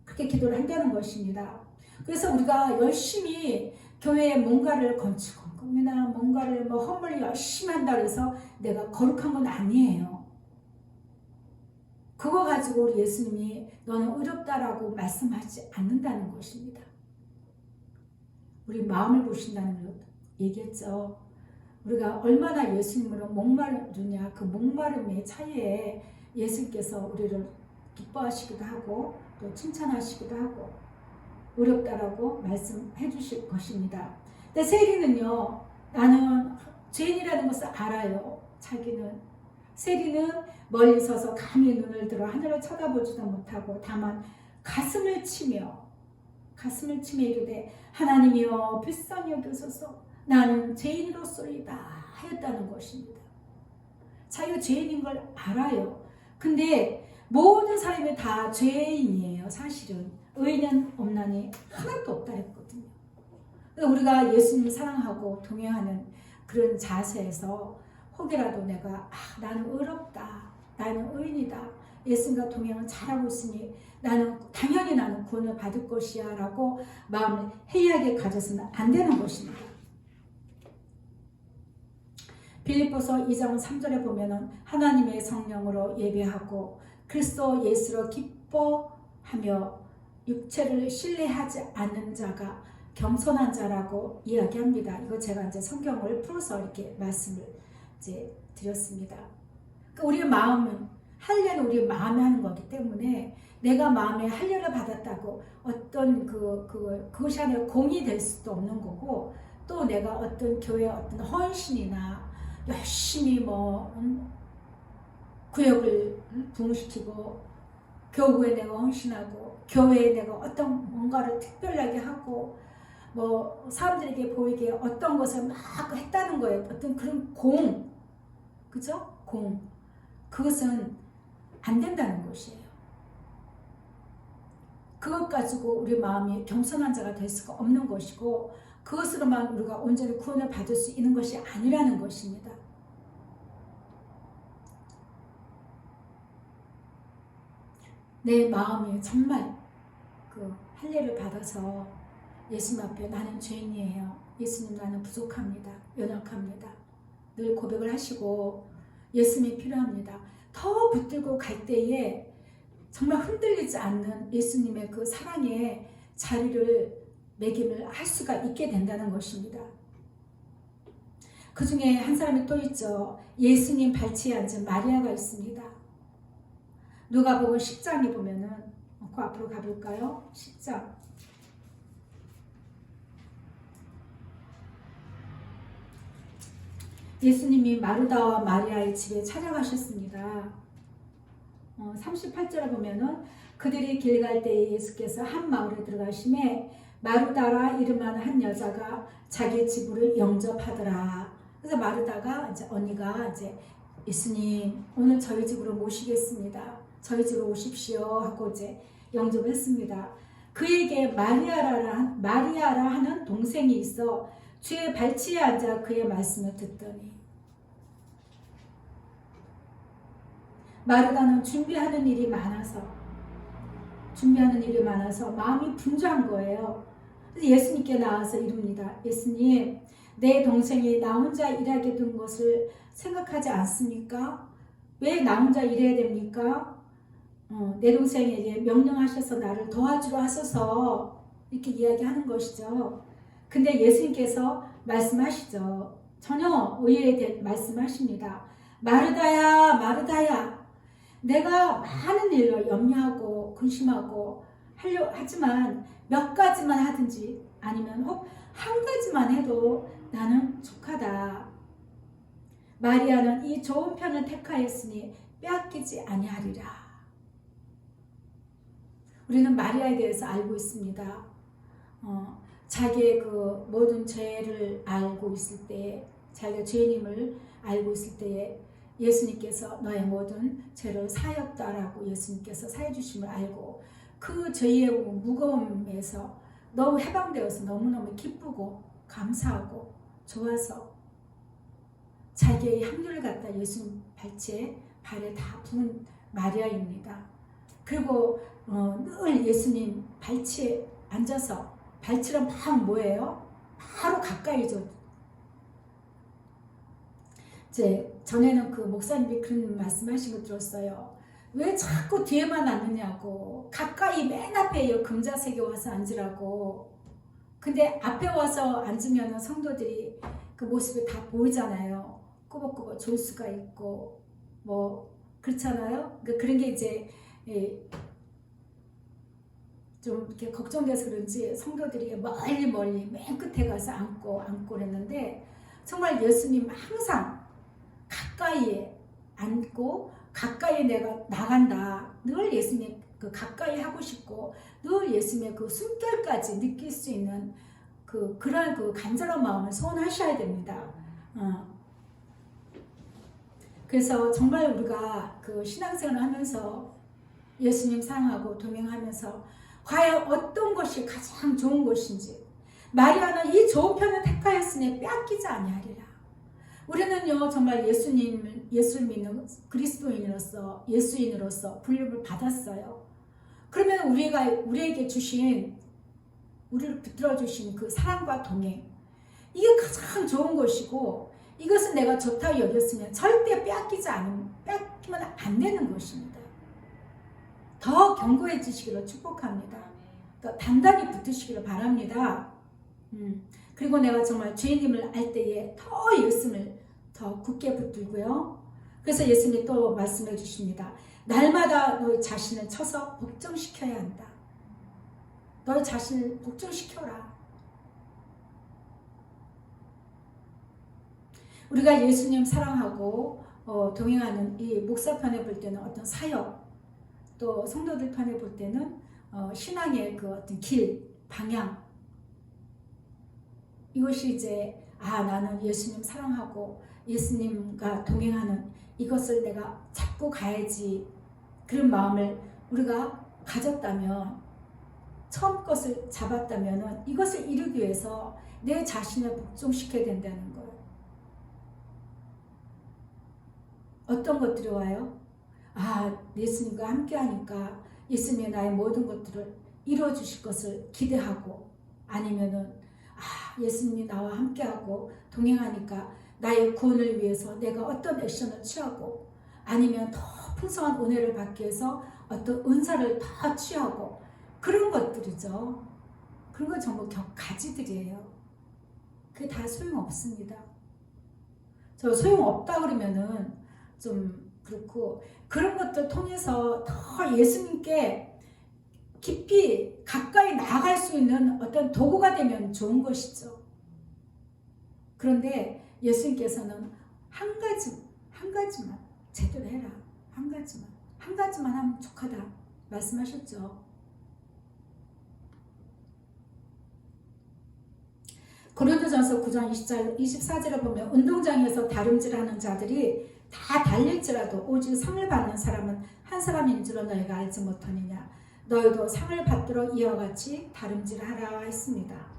그렇게 기도를 한다는 것입니다. 그래서 우리가 열심히 교회에 뭔가를 건축금이나 뭔가를 허물 열심히 한다고 해서 내가 거룩한 건 아니에요. 그거 가지고 우리 예수님이 너는 의롭다라고 말씀하지 않는다는 것입니다. 우리 마음을 보신다는 걸 얘기했죠. 우리가 얼마나 예수님으로 목마르냐, 그 목마름의 차이에 예수님께서 우리를 기뻐하시기도 하고 또 칭찬하시기도 하고 의롭다라고 말씀해 주실 것입니다. 근데 세리는요, 나는 죄인이라는 것을 알아요. 자기는 세리는 멀리 서서 감히 눈을 들어 하늘을 쳐다보지도 못하고 다만 가슴을 치며 이르되 하나님이여 불쌍히 여기소서 나는 죄인으로소이다 하였다는 것입니다. 자기가 죄인인 걸 알아요. 근데 모든 사람이 다 죄인이에요. 사실은 의인은 없나니 하나도 없다 했거든요. 우리가 예수님을 사랑하고 동행하는 그런 자세에서 혹이라도 내가 나는 의롭다, 나는 의인이다, 예수님과 동행을 잘하고 있으니 당연히 나는 구원을 받을 것이야 라고 마음을 해이하게 가져서는 안 되는 것입니다. 빌립보서 2장 3절에 보면은 하나님의 성령으로 예배하고 그리스도 예수로 기뻐하며 육체를 신뢰하지 않는 자가 겸손한 자라고 이야기합니다. 이거 제가 이제 성경을 풀어서 이렇게 말씀을 이제 드렸습니다. 그러니까 우리의 마음은 할례는 우리 마음에 하는 거기 때문에 내가 마음에 할례를 받았다고 어떤 그것이 아니라 공이 될 수도 없는 거고 또 내가 어떤 교회의 어떤 헌신이나 열심히 구역을 부흥시키고 교구에 내가 헌신하고 교회에 내가 어떤 뭔가를 특별하게 하고 사람들에게 보이게 어떤 것을 막 했다는 거예요. 어떤 그런 그죠? 그것은 안 된다는 것이에요. 그것 가지고 우리 마음이 겸손한 자가 될 수가 없는 것이고 그것으로만 우리가 온전히 구원을 받을 수 있는 것이 아니라는 것입니다. 내 마음이 정말 할례를 받아서 예수님 앞에 나는 죄인이에요. 예수님 나는 부족합니다. 연약합니다. 늘 고백을 하시고 예수님이 필요합니다. 더 붙들고 갈 때에 정말 흔들리지 않는 예수님의 그 사랑의 자리를 매김을 할 수가 있게 된다는 것입니다. 그 중에 한 사람이 또 있죠. 예수님 발치에 앉은 마리아가 있습니다. 누가복음 10장에 보면은 그 앞으로 가볼까요? 10장. 예수님이 마르다와 마리아의 집에 찾아가셨습니다. 38절에 보면은 그들이 길 갈 때에 예수께서 한 마을에 들어가심에 마르다라 이름하는 한 여자가 자기 집으로 영접하더라. 그래서 마르다가 이제 언니가 이제 예수님 오늘 저희 집으로 모시겠습니다. 저희 집으로 오십시오 하고 이제 영접을 했습니다. 그에게 마리아라 하는 동생이 있어 주의 발치에 앉아 그의 말씀을 듣더니 마르다는 준비하는 일이 많아서 마음이 분주한 거예요. 그래서 예수님께 나와서 이릅니다. 예수님, 내 동생이 나 혼자 일하게 둔 것을 생각하지 않습니까? 왜 나 혼자 일해야 됩니까? 내 동생에게 명령하셔서 나를 도와주려 하소서 이렇게 이야기하는 것이죠. 근데 예수님께서 말씀하시죠. 전혀 의외에 대해 말씀하십니다. 마르다야, 마르다야. 내가 많은 일로 염려하고 근심하고 하지만 몇 가지만 하든지 아니면 혹 한 가지만 해도 나는 족하다. 마리아는 이 좋은 편을 택하였으니 빼앗기지 아니하리라. 우리는 마리아에 대해서 알고 있습니다. 자기의 그 모든 죄를 알고 있을 때, 자기가 죄인임을 알고 있을 때에 예수님께서 너의 모든 죄를 사였다라고 예수님께서 사해 주심을 알고 그 죄의 무거움에서 너무 해방되어서 너무너무 기쁘고 감사하고 좋아서 자기의 향유를 갖다 예수님 발에 다 부은 마리아입니다. 그리고 늘 예수님 발치에 앉아서 발치란 막 뭐예요? 바로 가까이죠. 이제 전에는 그 목사님이 그런 말씀하신 거 들었어요. 왜 자꾸 뒤에만 앉느냐고. 가까이 맨 앞에 금자색에 와서 앉으라고. 근데 앞에 와서 앉으면 성도들이 그 모습이 다 보이잖아요. 꾸벅꾸벅 졸 수가 있고 뭐 그렇잖아요. 그러니까 그런 게 이제 좀 이렇게 걱정돼서 그런지 성도들이 멀리 맨 끝에 가서 앉고 그랬는데, 정말 예수님 항상 가까이에 앉고 가까이 내가 나간다. 늘 예수님 그 가까이 하고 싶고 늘 예수님의 그 숨결까지 느낄 수 있는 그런 그 간절한 마음을 소원하셔야 됩니다. 그래서 정말 우리가 그 신앙생활을 하면서 예수님 사랑하고 동행하면서 과연 어떤 것이 가장 좋은 것인지, 마리아는 이 좋은 편을 택하였으니 빼앗기지 아니하리라. 우리는요 정말 예수를 믿는 그리스도인으로서 예수인으로서 불림을 받았어요. 그러면 우리에게 주신, 우리를 붙들어 주신 그 사랑과 동행, 이게 가장 좋은 것이고, 이것은 내가 좋다고 여겼으면 절대 빼앗기면 안 되는 것입니다. 더 견고해지시기를 축복합니다. 더 단단히 붙으시기를 바랍니다. 그리고 내가 정말 주님을 알 때에 더 예수님을 더 굳게 붙들고요. 그래서 예수님이 또 말씀해 주십니다. 날마다 너희 자신을 쳐서 복종시켜야 한다. 너희 자신을 복종시켜라. 우리가 예수님 사랑하고 동행하는 이 목사편에 볼 때는 어떤 사역, 또 성도들 편에 볼 때는 신앙의 그 어떤 길, 방향, 이것이 이제 나는 예수님 사랑하고 예수님과 동행하는 이것을 내가 잡고 가야지, 그런 마음을 우리가 가졌다면, 처음 것을 잡았다면 이것을 이루기 위해서 내 자신을 복종시켜야 된다는 거예요. 어떤 것들이 와요? 예수님과 함께 하니까 예수님의 나의 모든 것들을 이루어 주실 것을 기대하고, 아니면은 예수님이 나와 함께하고 동행하니까 나의 구원을 위해서 내가 어떤 액션을 취하고, 아니면 더 풍성한 은혜를 받기 위해서 어떤 은사를 더 취하고, 그런 것들이죠. 그런 건 전부 가지들이에요. 그게 다 소용없습니다. 저 소용없다 그러면은 좀 그렇고, 그런 것들 통해서 더 예수님께 깊이 가까이 나아갈 수 있는 어떤 도구가 되면 좋은 것이죠. 그런데 예수님께서는 한 가지만 제대로 해라. 한 가지만 하면 족하다 말씀하셨죠. 고린도전서 9장 24절을 보면, 운동장에서 다름질하는 자들이 다 달릴지라도 오직 상을 받는 사람은 한 사람인 줄로 너희가 알지 못하느냐. 너희도 상을 받도록 이와 같이 다름질하라 했습니다.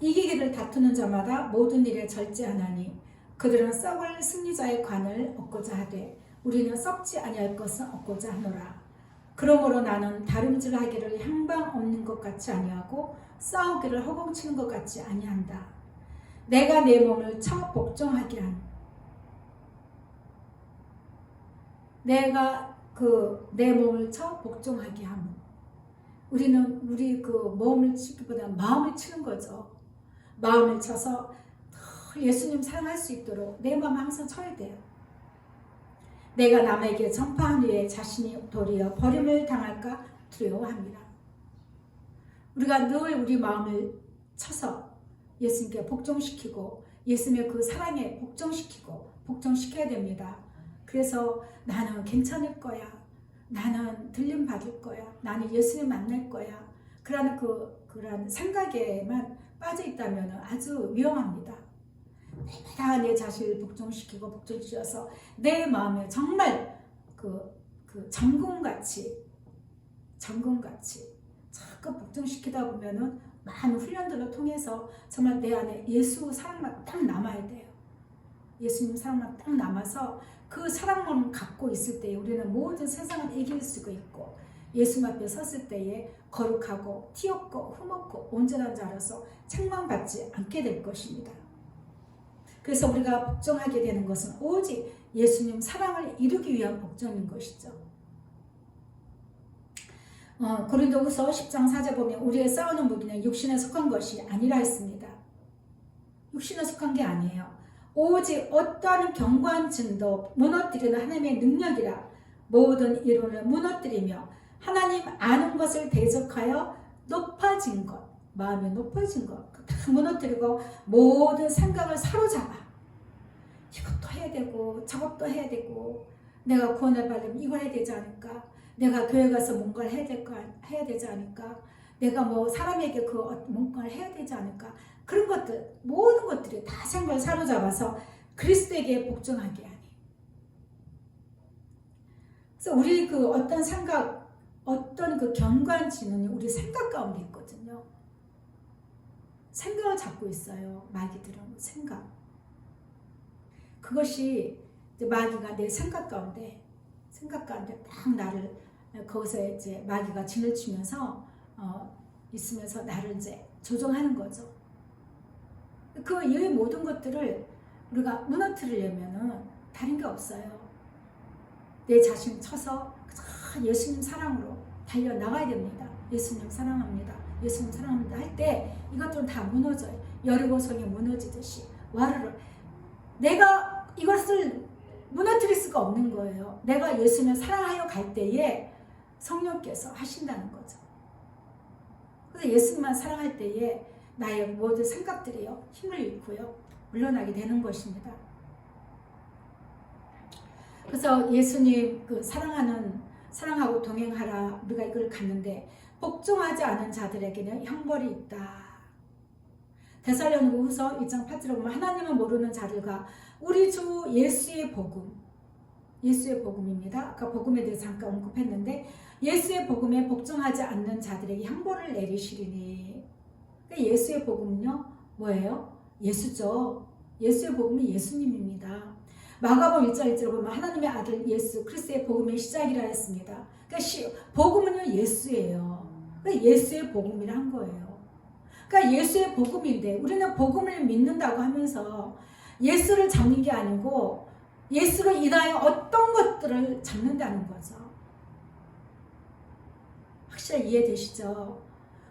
이기기를 다투는 자마다 모든 일에 절제하나니 그들은 썩을 승리자의 관을 얻고자 하되 우리는 썩지 아니할 것을 얻고자 하노라. 그러므로 나는 다름질하기를 향방 없는 것 같이 아니하고 싸우기를 허공치는 것 같이 아니한다. 내가 내 몸을 쳐 복종하게 한, 내가 내 몸을 쳐 복종하게 함. 우리 그 몸을 치기보다 마음을 치는 거죠. 마음을 쳐서 예수님 사랑할 수 있도록 내 마음 항상 쳐야 돼요. 내가 남에게 전파한 후에 자신이 도리어 버림을 당할까 두려워합니다. 우리가 늘 우리 마음을 쳐서 예수님께 복종시키고 예수님의 그 사랑에 복종시켜야 됩니다. 그래서 나는 괜찮을 거야. 나는 들림 받을 거야. 나는 예수님 만날 거야. 그런 생각에만 빠져 있다면 아주 위험합니다. 내가 내 자신을 복종시켜서 내 마음에 정말 점검같이 자꾸 복종시키다 보면은 많은 훈련들을 통해서 정말 내 안에 예수 사랑만 딱 남아야 돼요. 예수님 사랑만 딱 남아서 그 사랑만 갖고 있을 때에 우리는 모든 세상을 이길 수가 있고, 예수 앞에 섰을 때에 거룩하고 티 없고 흠없고 온전한 자로서 책망받지 않게 될 것입니다. 그래서 우리가 복종하게 되는 것은 오직 예수님 사랑을 이루기 위한 복종인 것이죠. 고린도후서 10장 4절 보면 우리의 싸우는 무기는 육신에 속한 것이 아니라 했습니다. 육신에 속한 게 아니에요. 오직 어떠한 견고한 증도 무너뜨리는 하나님의 능력이라 모든 이론을 무너뜨리며 하나님 아는 것을 대적하여 높아진 것, 마음이 높아진 것 다 무너뜨리고 모든 생각을 사로잡아 이것도 해야 되고 저것도 해야 되고 내가 구원을 받으면 이걸 해야 되지 않을까, 내가 교회 가서 뭔가를 해야 되지 않을까, 내가 뭐 사람에게 뭔가를 해야 되지 않을까, 그런 것들 모든 것들이 다 생각을 사로잡아서 그리스도에게 복종하게 하니. 그래서 우리 그 어떤 생각, 어떤 그 견고한 진원이 우리 생각 가운데 있거든요. 생각을 잡고 있어요. 마귀들은 생각. 그것이 이제 마귀가 내 생각 가운데 딱 나를 거기서 이제 마귀가 진을 치면서 있으면서 나를 이제 조종하는 거죠. 그 이 모든 것들을 우리가 무너뜨리려면은 다른 게 없어요. 내 자신 쳐서 예수님 사랑으로 달려 나가야 됩니다. 예수님 사랑합니다. 예수님 사랑합니다 할 때 이것들은 다 무너져요. 여리고성이 무너지듯이 와르르. 내가 이것을 무너뜨릴 수가 없는 거예요. 내가 예수님을 사랑하여 갈 때에 성령께서 하신다는 거죠. 그래서 예수님만 사랑할 때에 나의 모든 생각들이요 힘을 잃고요 물러나게 되는 것입니다. 그래서 예수님 그 사랑하고 동행하라, 우리가 이걸 갔는데 복종하지 않은 자들에게는 형벌이 있다. 데살로니가후서 1장 8절에 보면 하나님을 모르는 자들과 우리 주 예수의 복음입니다. 아까 복음에 대해서 잠깐 언급했는데 예수의 복음에 복종하지 않는 자들에게 형벌을 내리시리니. 예수의 복음은요 뭐예요? 예수죠. 예수의 복음은 예수님입니다. 마가복음 1장 1절에 보면 하나님의 아들 예수 그리스도의 복음의 시작이라 했습니다. 그러니까 복음은요 예수예요. 그러니까 예수의 복음이라 한 거예요. 그러니까 예수의 복음인데 우리는 복음을 믿는다고 하면서 예수를 잡는 게 아니고 예수로 인하여 어떤 것들을 잡는다는 거죠. 확실히 이해되시죠?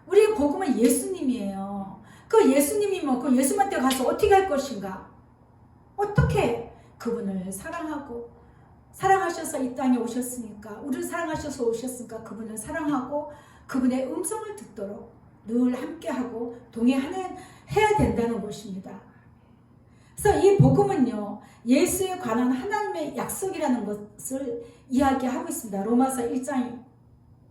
우리의 복음은 예수님이에요. 그 예수님이면 그 예수님한테 가서 어떻게 할 것인가? 어떻게 그분을 사랑하셔서 이 땅에 오셨으니까, 우리를 사랑하셔서 오셨으니까 그분을 사랑하고 그분의 음성을 듣도록 늘 함께하고 동행해야 된다는 것입니다. 그래서 이 복음은요 예수에 관한 하나님의 약속이라는 것을 이야기하고 있습니다. 로마서 1장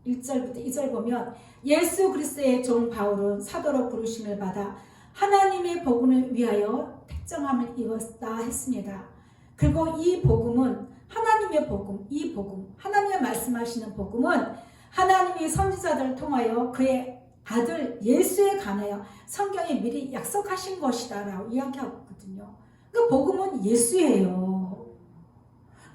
1절부터 2절 보면 예수 그리스도의 종 바울은 사도로 부르심을 받아 하나님의 복음을 위하여 택정함을 입었다 했습니다. 그리고 이 복음은 하나님의 복음, 이 복음, 하나님이 말씀하시는 복음은 하나님이 선지자들을 통하여 그의 아들 예수에 관하여 성경에 미리 약속하신 것이다 라고 이야기하고 있거든요. 그 복음은 예수예요.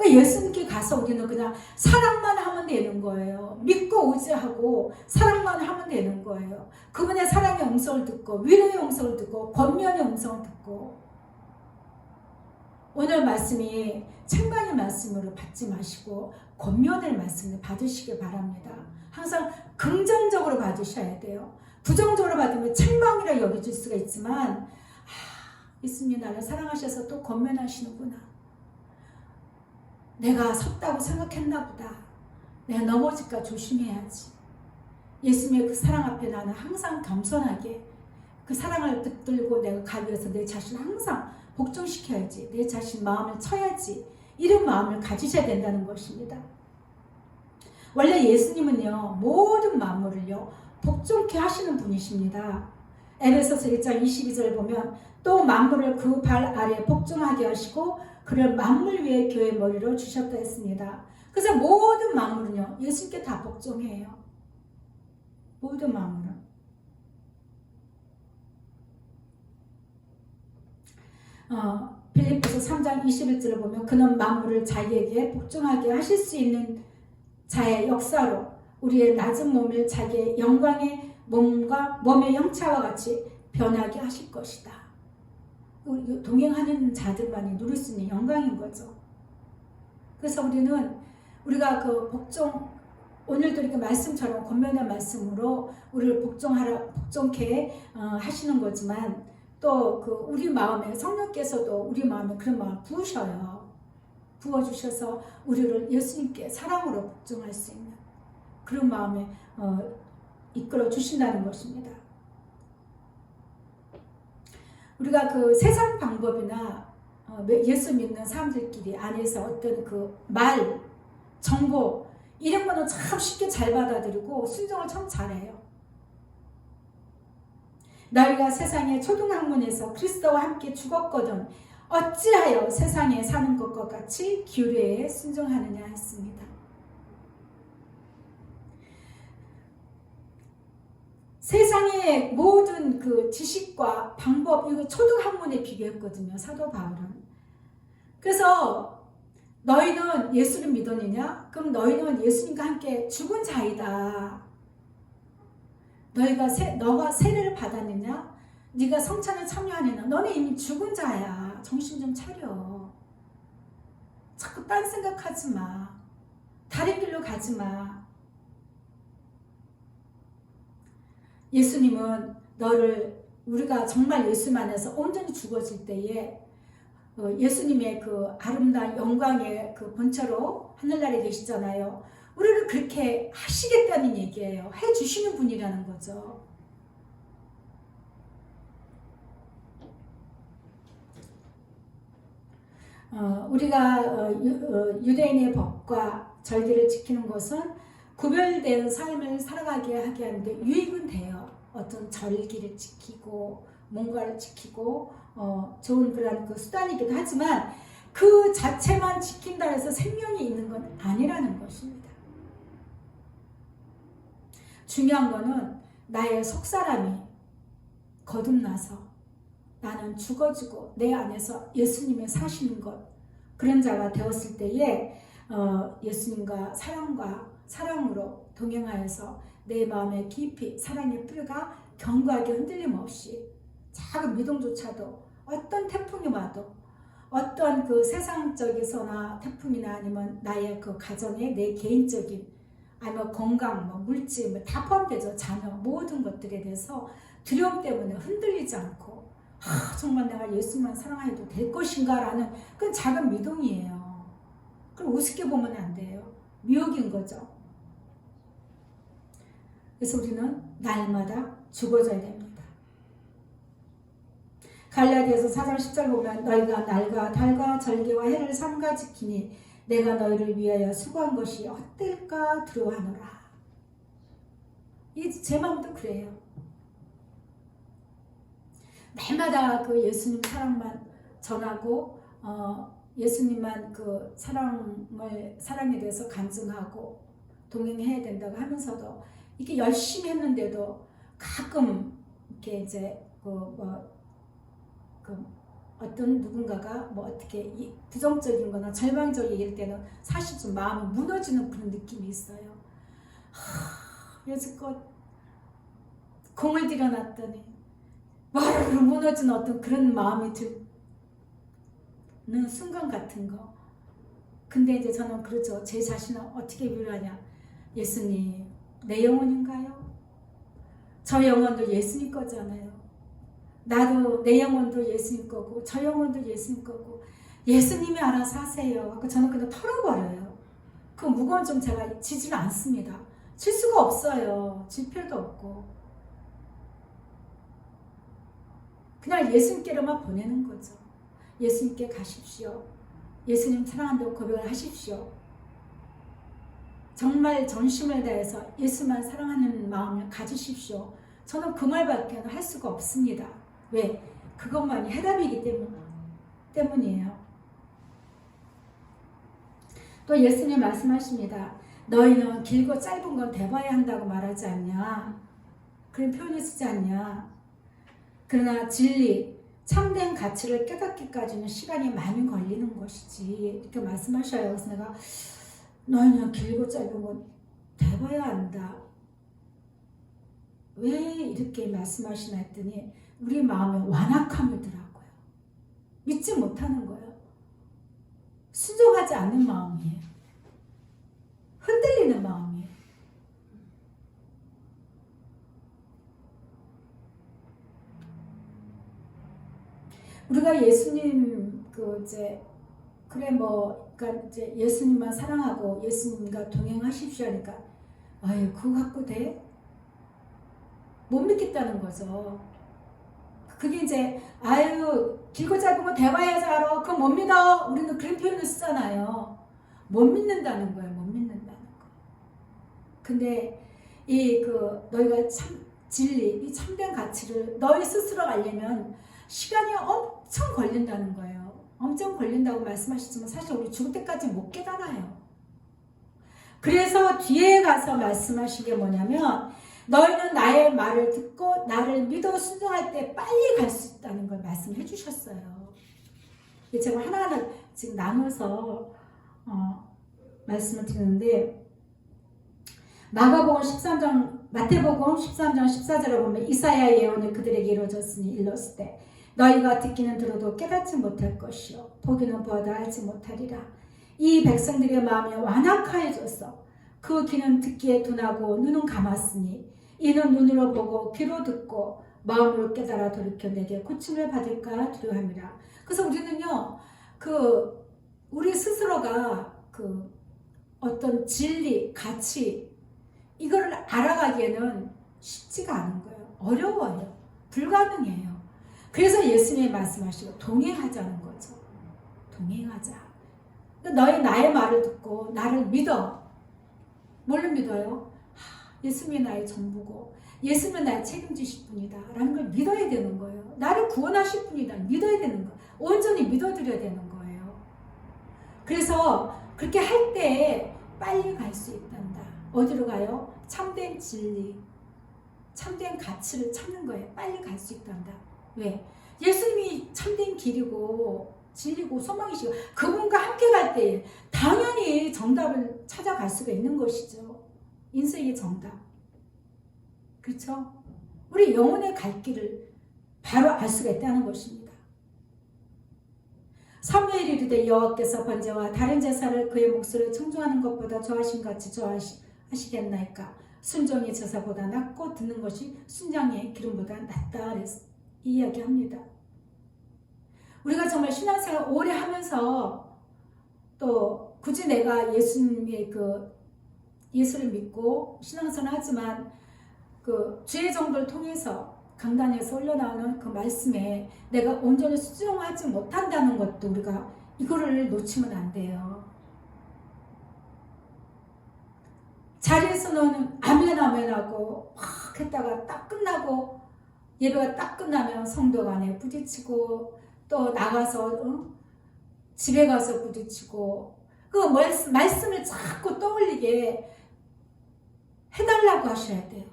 예수님께 가서 우리는 그냥 사랑만 하면 되는 거예요. 믿고 의지하고 사랑만 하면 되는 거예요. 그분의 사랑의 음성을 듣고 위로의 음성을 듣고 권면의 음성을 듣고. 오늘 말씀이 책망의 말씀으로 받지 마시고 권면의 말씀을 받으시길 바랍니다. 항상 긍정적으로 받으셔야 돼요. 부정적으로 받으면 책망이라 여겨질 수가 있지만 예수님 나를 사랑하셔서 또 권면하시는구나. 내가 섰다고 생각했나 보다. 내가 넘어질까 조심해야지. 예수님의 그 사랑 앞에 나는 항상 겸손하게 그 사랑을 붙들고 내가 가기 위해서 내 자신을 항상 복종시켜야지. 내 자신 마음을 쳐야지. 이런 마음을 가지셔야 된다는 것입니다. 원래 예수님은요 모든 만물을요 복종케 하시는 분이십니다. 에베소서 1장 22절 보면 또 만물을 그 발 아래 복종하게 하시고 그를 만물 위에 교회 머리로 주셨다 했습니다. 그래서 모든 만물은요 예수님께 다 복종해요. 모든 만물은. 빌립보서 3장 21절을 보면 그는 만물을 자기에게 복종하게 하실 수 있는 자의 역사로 우리의 낮은 몸을 자기의 영광의 몸과 몸의 형체와 같이 변하게 하실 것이다. 동행하는 자들만이 누릴 수 있는 영광인 거죠. 그래서 우리가 그 오늘도 이렇게 말씀처럼 권면의 말씀으로 우리를 복종케 하시는 거지만 또 그 우리 마음에 성령께서도 우리 마음에 그런 마음을 부어주셔서 우리를 예수님께 사랑으로 복종할 수 있는 그런 마음에 이끌어 주신다는 것입니다. 우리가 그 세상 방법이나 예수 믿는 사람들끼리 안에서 어떤 그 말, 정보 이런 거는 참 쉽게 잘 받아들이고 순종을 참 잘해요. 너희가 세상의 초등학문에서 그리스도와 함께 죽었거든 어찌하여 세상에 사는 것과 같이 규례에 순종하느냐 했습니다. 세상의 모든 그 지식과 방법, 이거 초등학문에 비교했거든요, 사도 바울은. 그래서 너희는 예수를 믿었느냐? 그럼 너희는 예수님과 함께 죽은 자이다. 너가 세례를 받았느냐? 네가 성찬에 참여하느냐? 너는 이미 죽은 자야. 정신 좀 차려. 자꾸 딴 생각하지 마. 다른 길로 가지 마. 예수님은 우리가 정말 예수님 안에서 온전히 죽어질 때에 예수님의 그 아름다운 영광의 그 본체로 하늘나라에 계시잖아요. 우리를 그렇게 하시겠다는 얘기예요. 해주시는 분이라는 거죠. 우리가 유대인의 법과 절기를 지키는 것은 구별된 삶을 살아가게 하게 하는데 유익은 돼요. 어떤 절기를 지키고 뭔가를 지키고 좋은 그런 그 수단이기도 하지만 그 자체만 지킨다 해서 생명이 있는 건 아니라는 것입니다. 중요한 거는 나의 속사람이 거듭나서 나는 죽어지고 내 안에서 예수님이 사시는 것, 그런 자가 되었을 때에 예수님과 사랑으로 동행하여서 내 마음에 깊이 사랑의 뿌리가 견고하게 흔들림 없이 작은 미동조차도 어떤 태풍이 와도 어떤 그 세상적에서나 태풍이나 아니면 나의 그 가정의 내 개인적인 아니면 건강, 물질 다 포함되죠. 자녀 모든 것들에 대해서 두려움 때문에 흔들리지 않고 정말 내가 예수만 사랑해도 될 것인가 라는 그건 작은 미동이에요. 그럼 우습게 보면 안 돼요. 미혹인 거죠. 그래서 우리는 날마다 죽어져야 됩니다. 갈라디아서 4장 10절 보면 너희가 날과 달과 절기와 해를 삼가 지키니 내가 너희를 위하여 수고한 것이 어떨까 두려워하노라. 제 마음도 그래요. 날마다 그 예수님 사랑만 전하고 예수님만 그 사랑에 대해서 간증하고 동행해야 된다고 하면서도 이게 열심히 했는데도 가끔 이렇게 이제 어떤 누군가가 어떻게 부정적인 거나 절망적인 일 때는 사실 좀 마음이 무너지는 그런 느낌이 있어요. 여지껏 공을 들여놨더니 와르르 무너지는 어떤 그런 마음이 드는 순간 같은 거. 근데 이제 저는 그렇죠. 제 자신을 어떻게 위로하냐. 예수님, 내 영혼인가요? 저 영혼도 예수님 거잖아요. 나도 내 영혼도 예수님 거고 저 영혼도 예수님 거고 예수님이 알아서 하세요. 저는 그냥 털어버려요. 그 무거운 좀 제가 지지를 않습니다. 질 수가 없어요. 질 필요도 없고 그냥 예수님께로만 보내는 거죠. 예수님께 가십시오. 예수님 사랑한다고 고백을 하십시오. 정말 전심을 다해서 예수만 사랑하는 마음을 가지십시오. 저는 그 말밖에 할 수가 없습니다. 왜? 그것만이 해답이기 때문이에요. 또 예수님 말씀하십니다. 너희는 길고 짧은 건 대봐야 한다고 말하지 않냐? 그런 표현을 쓰지 않냐? 그러나 진리, 참된 가치를 깨닫기까지는 시간이 많이 걸리는 것이지 이렇게 말씀하셔요. 그래서 내가 너희는 길고 짧은 건 대봐야 한다. 왜 이렇게 말씀하시나 했더니 우리 마음에 완악함이더라고요. 믿지 못하는 거예요. 순종하지 않는 마음이에요. 흔들리는 마음이에요. 우리가 예수님 그러니까 이제 예수님만 사랑하고 예수님과 동행하십시오 하니까 아유 그거 갖고 돼? 못 믿겠다는 거죠. 그게 이제 아유 길고 짧은 대화해서 알아. 그거 못 믿어. 우리는 그런 표현을 쓰잖아요. 못 믿는다는 거예요. 못 믿는다는 거. 근데 너희가 참 진리, 이 참된 가치를 너희 스스로 알려면 시간이 엄청 걸린다는 거예요. 엄청 걸린다고 말씀하시지만 사실 우리 죽을 때까지 못 깨달아요. 그래서 뒤에 가서 말씀하신 게 뭐냐면 너희는 나의 말을 듣고 나를 믿어 순종할 때 빨리 갈 수 있다는 걸 말씀해 주셨어요. 제가 하나하나 지금 나눠서 말씀을 드리는데 마태복음 13장 14절에 보면 이사야 예언이 그들에게 이루어졌으니 일렀을 때 너희가 듣기는 들어도 깨닫지 못할 것이요 보기는 보아도 알지 못하리라. 이 백성들의 마음이 완악하여졌어. 그 귀는 듣기에 둔하고 눈은 감았으니 이는 눈으로 보고 귀로 듣고 마음으로 깨달아 돌이켜 내게 고침을 받을까 두려워함이라. 그래서 우리는요 우리 스스로가 어떤 진리, 가치 이거를 알아가기에는 쉽지가 않은 거예요. 어려워요. 불가능해요. 그래서 예수님이 말씀하시고 동행하자는 거죠. 동행하자. 너희 나의 말을 듣고 나를 믿어. 뭘로 믿어요? 예수님이 나의 전부고 예수님은 나의 책임지실 분이다 라는 걸 믿어야 되는 거예요. 나를 구원하실 분이다 믿어야 되는 거예요. 온전히 믿어드려야 되는 거예요. 그래서 그렇게 할 때 빨리 갈 수 있단다. 어디로 가요? 참된 진리, 참된 가치를 찾는 거예요. 빨리 갈 수 있단다. 왜? 예수님이 참된 길이고 진리고 소망이시고 그분과 함께 갈 때 당연히 정답을 찾아갈 수가 있는 것이죠. 인생의 정답. 그렇죠? 우리 영혼의 갈 길을 바로 알 수가 있다는 것입니다. 사무엘이 이르되 여호와께서 번제와 다른 제사를 그의 목소리를 청종하는 것보다 좋아하신 같이 좋아하시겠나이까. 순종이 제사보다 낫고 듣는 것이 순장의 기름보다 낫다. 이 이야기합니다. 우리가 정말 신앙생활 오래 하면서 또 굳이 내가 예수님의 예수를 믿고 신앙생활 하지만 주의 정도를 통해서 강단에서 흘러나오는 그 말씀에 내가 온전히 순종하지 못한다는 것도 우리가 이거를 놓치면 안 돼요. 자리에서는 아멘 하고 막 했다가 딱 끝나고 예배가 딱 끝나면 성도 간에 부딪히고 또 나가서 집에 가서 부딪히고 그 말씀을 자꾸 떠올리게 해달라고 하셔야 돼요.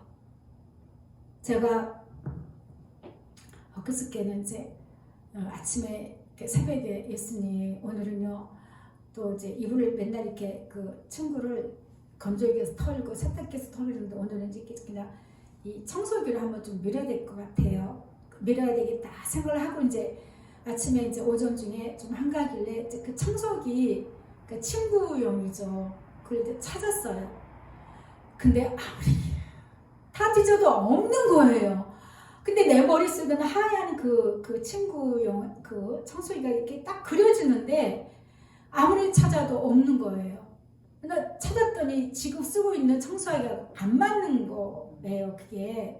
제가 엊그저께는 이제 아침에 새벽에 예수님 오늘은요 또 이제 이불을 맨날 이렇게 친구를 건조기에서 털고 세탁기에서 털리는데 오늘은 이제 그냥 이 청소기를 한번 좀 밀어야 될 것 같아요. 밀어야 되겠다 생각을 하고 이제 아침에 이제 오전 중에 좀 한가길래 이제 그 청소기 친구용이죠. 그걸 이제 찾았어요. 근데 아무리 다 뒤져도 없는 거예요. 근데 내 머릿속에는 하얀 그 친구용 청소기가 이렇게 딱 그려지는데 아무리 찾아도 없는 거예요. 그러니까 찾았더니 지금 쓰고 있는 청소기가 안 맞는 거예요. 그게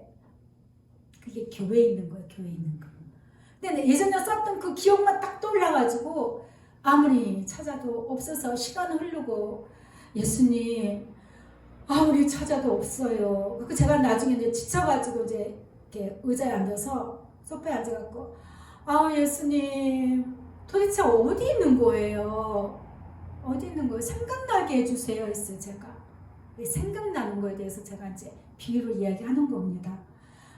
교회에 있는 거예요. 교회에 있는 거. 근데 예전에 썼던 그 기억만 딱 떠올라가지고 아무리 찾아도 없어서 시간은 흐르고 예수님 아무리 찾아도 없어요. 그 제가 나중에 이제 지쳐가지고 이제 이렇게 의자에 앉아서 소파에 앉아갖고 예수님 도대체 어디 있는 거예요? 어디 있는 거예요? 생각나게 해주세요 했어요. 제가 생각나는 거에 대해서 제가 이제 비유로 이야기하는 겁니다.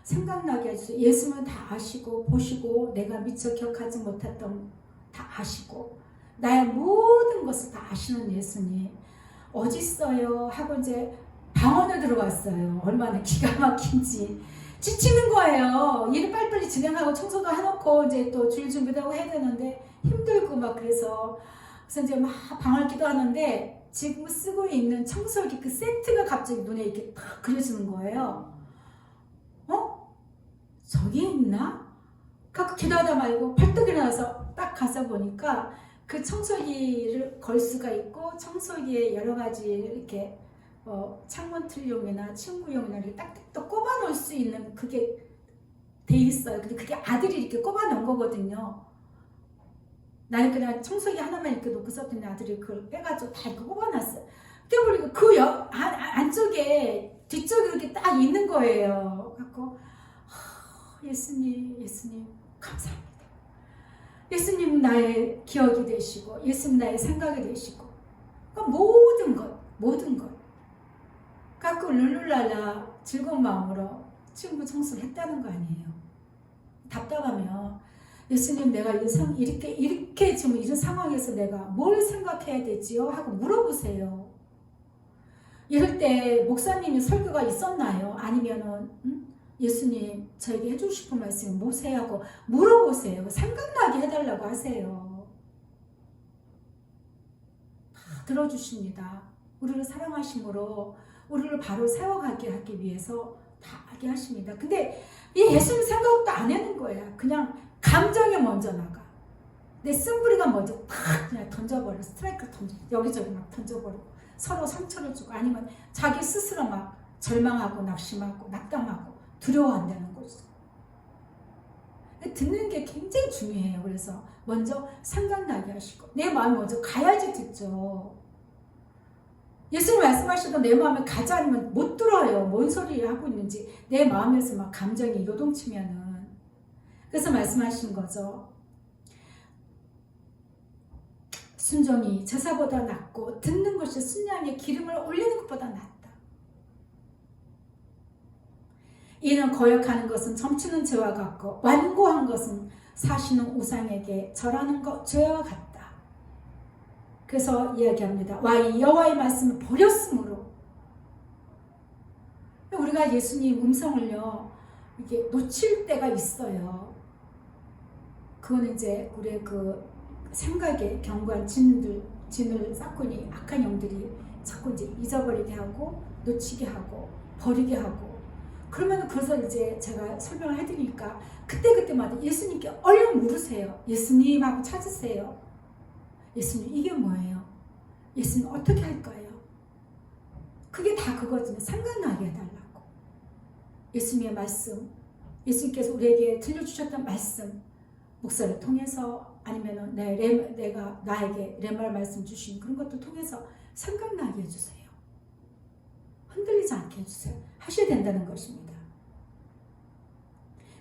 생각나게 해주세요. 예수님은 다 아시고 보시고 내가 미처 기억하지 못했던 다 아시고 나의 모든 것을 다 아시는 예수님 어디 있어요? 하고 이제 방언을 들어갔어요. 얼마나 기가 막힌지 지치는 거예요. 일을 빨리빨리 진행하고 청소도 해놓고 이제 또 줄 준비도 하고 해야 되는데 힘들고 막 그래서 이제 막 방황기도 하는데 지금 쓰고 있는 청소기 그 세트가 갑자기 눈에 이렇게 탁 그려지는 거예요. 저기 있나? 갖고 기도하다 말고 팔뚝 일어나서 딱 가서 보니까 그 청소기를 걸 수가 있고 청소기에 여러 가지 이렇게 창문 틀용이나 침구용이나 이렇게 딱딱 꼽아 놓을 수 있는 그게 돼 있어요. 근데 그게 아들이 이렇게 꼽아 놓은 거거든요. 나는 그냥 청소기 하나만 이렇게 놓고 썼더니 아들이 그걸 빼가지고 다 이렇게 꼽아 놨어요. 그러니까 그 안쪽에 뒤쪽에 이렇게 딱 있는 거예요. 갖고 예수님 감사합니다. 예수님 나의 기억이 되시고 예수님 나의 생각이 되시고 그러니까 모든 것 갖고 룰루랄라 즐거운 마음으로 친구 청소를 했다는 거 아니에요. 답답하면 예수님 내가 이렇게 지금 이런 상황에서 내가 뭘 생각해야 되지요? 하고 물어보세요. 이럴 때 목사님이 설교가 있었나요? 아니면은 예수님 저에게 해주고 싶은 말씀이 뭐세요? 하고 물어보세요. 생각나게 해달라고 하세요. 다 들어주십니다. 우리를 사랑하심으로 우리를 바로 세워가게 하기 위해서 다 하게 하십니다. 근데 이 예수님 생각도 안 하는 거야. 그냥 감정이 먼저 나가. 내 쓴부리가 먼저 탁 그냥 던져버려. 스트라이크 여기저기 막 던져버리고 서로 상처를 주고 아니면 자기 스스로 막 절망하고 낙심하고 낙담하고 두려워한다는 거죠. 듣는 게 굉장히 중요해요. 그래서 먼저 생각나게 하시고 내 마음이 먼저 가야지 듣죠. 예수님 말씀하셔도 내 마음에 가지 않으면 못 들어요. 뭔 소리 하고 있는지 내 마음에서 막 감정이 요동치면은. 그래서 말씀하신 거죠. 순종이 제사보다 낫고 듣는 것이 순양의 기름을 올리는 것보다 낫다. 이는 거역하는 것은 점치는 죄와 같고 완고한 것은 사시는 우상에게 절하는 것 죄와 같다. 그래서 이야기합니다. 이 여호와의 말씀을 버렸으므로 우리가 예수님 음성을요 이게 놓칠 때가 있어요. 그건 이제 우리의 그 생각에 견고한 진을 쌓고 있는 악한 영들이 자꾸 이제 잊어버리게 하고 놓치게 하고 버리게 하고 그러면 그래서 이제 제가 설명을 해드리니까 그때마다 예수님께 얼른 물으세요. 예수님 하고 찾으세요. 예수님 이게 뭐예요? 예수님 어떻게 할 거예요? 그게 다 그거거든요. 생각나게 해달라고. 예수님의 말씀, 예수님께서 우리에게 들려주셨던 말씀, 목사를 통해서 아니면 내가 나에게 레말 말씀 주신 그런 것도 통해서 생각나게 해주세요. 흔들리지 않게 해주세요. 하셔야 된다는 것입니다.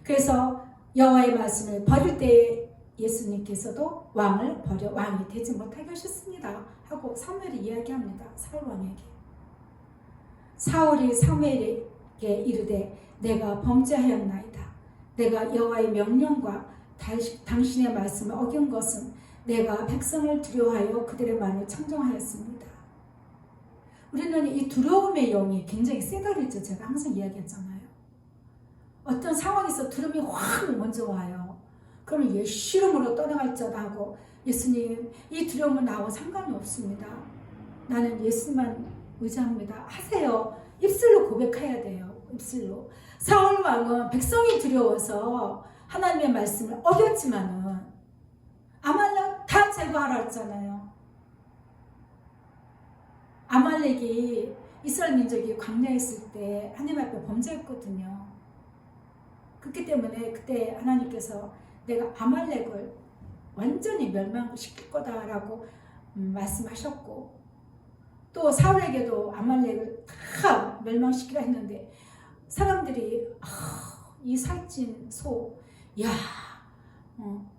그래서 여호와의 말씀을 버릴 때에 예수님께서도 왕을 버려 왕이 되지 못하게 하셨습니다. 하고 사무엘이 이야기합니다. 사울 왕에게. 사울이 사무엘에게 이르되 내가 범죄하였나이다. 내가 여호와의 명령과 당신의 말씀을 어긴 것은 내가 백성을 두려워하여 그들의 말을 청정하였습니다. 우리는 이 두려움의 영이 굉장히 세다 그랬죠. 제가 항상 이야기했잖아요. 어떤 상황에서 두려움이 확 먼저 와요. 그러면 예시름으로 떠나갈지어다 하고 예수님 이 두려움은 나하고 상관이 없습니다. 나는 예수만 의지합니다. 하세요. 입술로 고백해야 돼요. 입술로. 사울 왕은 백성이 두려워서 하나님의 말씀을 어겼지만은 아말렉 다 제거하라 했잖아요. 아말렉이 이스라엘 민족이 광야에 있을 때 하나님 앞에 범죄했거든요. 그렇기 때문에 그때 하나님께서 내가 아말렉을 완전히 멸망시킬 거다라고 말씀하셨고 또 사울에게도 아말렉을 다 멸망시키라 했는데 사람들이 이 살찐 소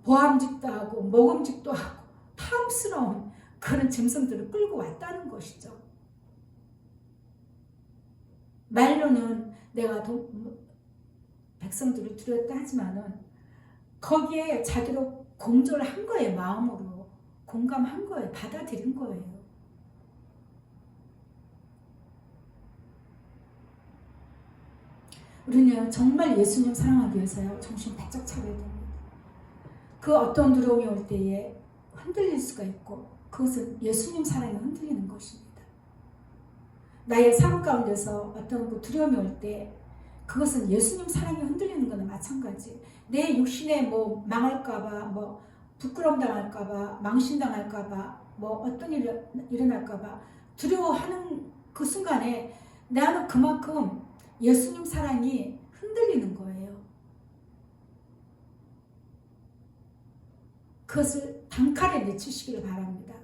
보암직도 하고 먹음직도 하고 탐스러운 그런 짐승들을 끌고 왔다는 것이죠. 말로는 내가 백성들을 두렵다 하지만은 거기에 자기로 공조를 한 거예요. 마음으로 공감한 거예요. 받아들인 거예요. 우리는 정말 예수님 사랑하기 위해서요. 정신 바짝 차려야 됩니다. 그 어떤 두려움이 올 때에 흔들릴 수가 있고 그것은 예수님 사랑이 흔들리는 것입니다. 나의 삶 가운데서 어떤 그 두려움이 올 때 그것은 예수님 사랑이 흔들리는 거나 마찬가지. 내 육신에 뭐 망할까봐, 뭐 부끄러움 당할까봐, 망신당할까봐, 뭐 어떤 일이 일어날까봐 두려워하는 그 순간에 나는 그만큼 예수님 사랑이 흔들리는 거예요. 그것을 단칼에 내치시기를 바랍니다.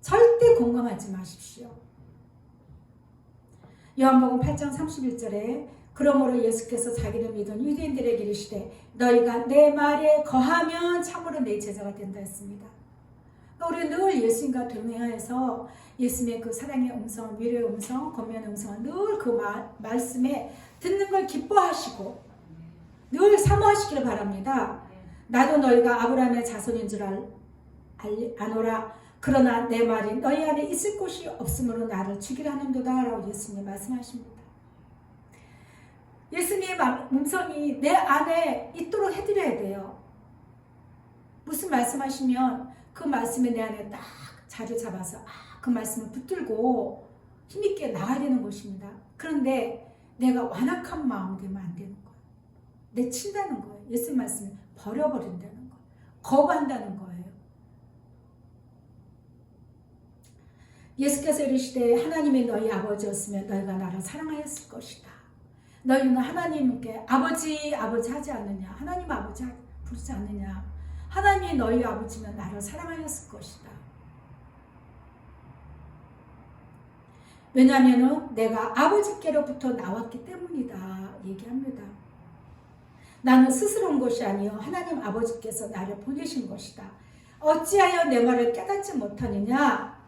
절대 공감하지 마십시오. 요한복음 8장 31절에 그러므로 예수께서 자기를 믿은 유대인들에게 이르시되 너희가 내 말에 거하면 참으로 내 제자가 된다 했습니다. 우리는 늘 예수님과 동행하여서 예수님의 그 사랑의 음성, 위로의 음성, 권면의 음성 늘 그 말씀에 듣는 걸 기뻐하시고 늘 사모하시기를 바랍니다. 나도 너희가 아브라함의 자손인 줄 아노라. 그러나 내 말이 너희 안에 있을 곳이 없으므로 나를 죽이려 하는도다 라고 예수님 말씀하십니다. 예수님의 음성이 내 안에 있도록 해드려야 돼요. 무슨 말씀하시면 그 말씀에 내 안에 딱 자리 잡아서 그 말씀을 붙들고 힘있게 나가야 되는 것입니다. 그런데 내가 완악한 마음 되면 안 되는 거예요. 내친다는 거예요. 예수님 말씀을 버려버린다는 거예요. 거부한다는 거예요. 예수께서 이르시되 하나님이 너희 아버지였으면 너희가 나를 사랑하였을 것이다. 너희는 하나님께 아버지 하지 않느냐. 하나님 아버지 부르지 않느냐. 하나님이 너희 아버지면 나를 사랑하였을 것이다. 왜냐하면 내가 아버지께로부터 나왔기 때문이다 얘기합니다. 나는 스스로 온 것이 아니요 하나님 아버지께서 나를 보내신 것이다. 어찌하여 내 말을 깨닫지 못하느냐.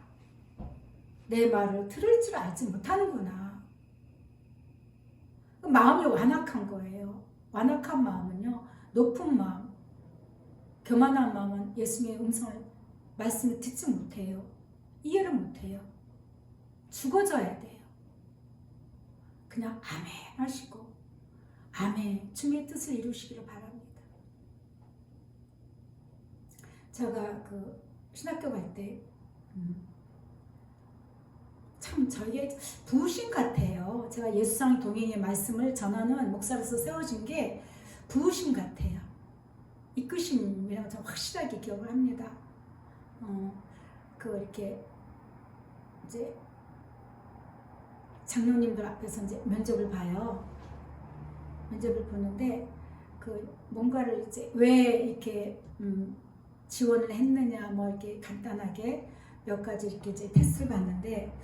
내 말을 들을 줄 알지 못하는구나. 마음이 완악한 거예요. 완악한 마음은요. 높은 마음, 교만한 마음은 예수님의 음성을, 말씀을 듣지 못해요. 이해를 못해요. 죽어져야 돼요. 그냥 아멘 하시고 아멘 주님의 뜻을 이루시기를 바랍니다. 제가 그 신학교 갈 때 참 저에게 부으심 같아요. 제가 예수상 동행의 말씀을 전하는 목사로서 세워진 게 부으심 같아요. 이끄심이라고 저는 확실하게 기억을 합니다. 이렇게 이제 장로님들 앞에서 이제 면접을 봐요. 면접을 보는데 그 뭔가를 이제 왜 이렇게 지원을 했느냐 뭐 이렇게 간단하게 몇 가지 이렇게 이제 테스트를 봤는데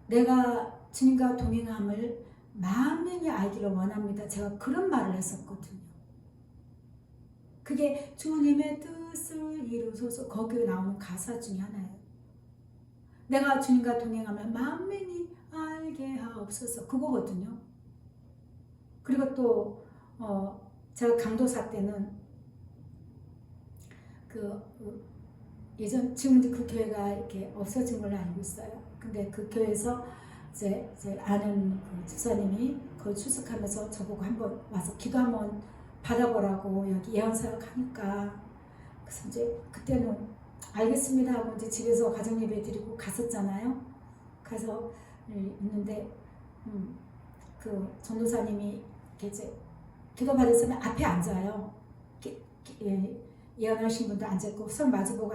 내가 주님과 동행함을 만민이 알기를 원합니다. 제가 그런 말을 했었거든요. 그게 주님의 뜻을 이루소서 거기에 나오는 가사 중에 하나예요. 내가 주님과 동행하면 만민이 알게 하옵소서 그거거든요. 그리고 또 제가 강도사 때는 예전 지금 그 교회가 이렇게 없어진 걸로 알고 있어요. 근데 그 교회에서 제 아는 그 집사님이 거기 출석하면서 저보고 한번 와서 기도 한번 받아보라고 여기 예언사역 하니까 그래서 이제 그때는 알겠습니다 하고 이제 집에서 가정 예배 드리고 갔었잖아요. 가서 있는데 그 전도사님이 이제 기도 받았으면 앞에 앉아요. 예언하신 분도 앉아있고 서로 마주보고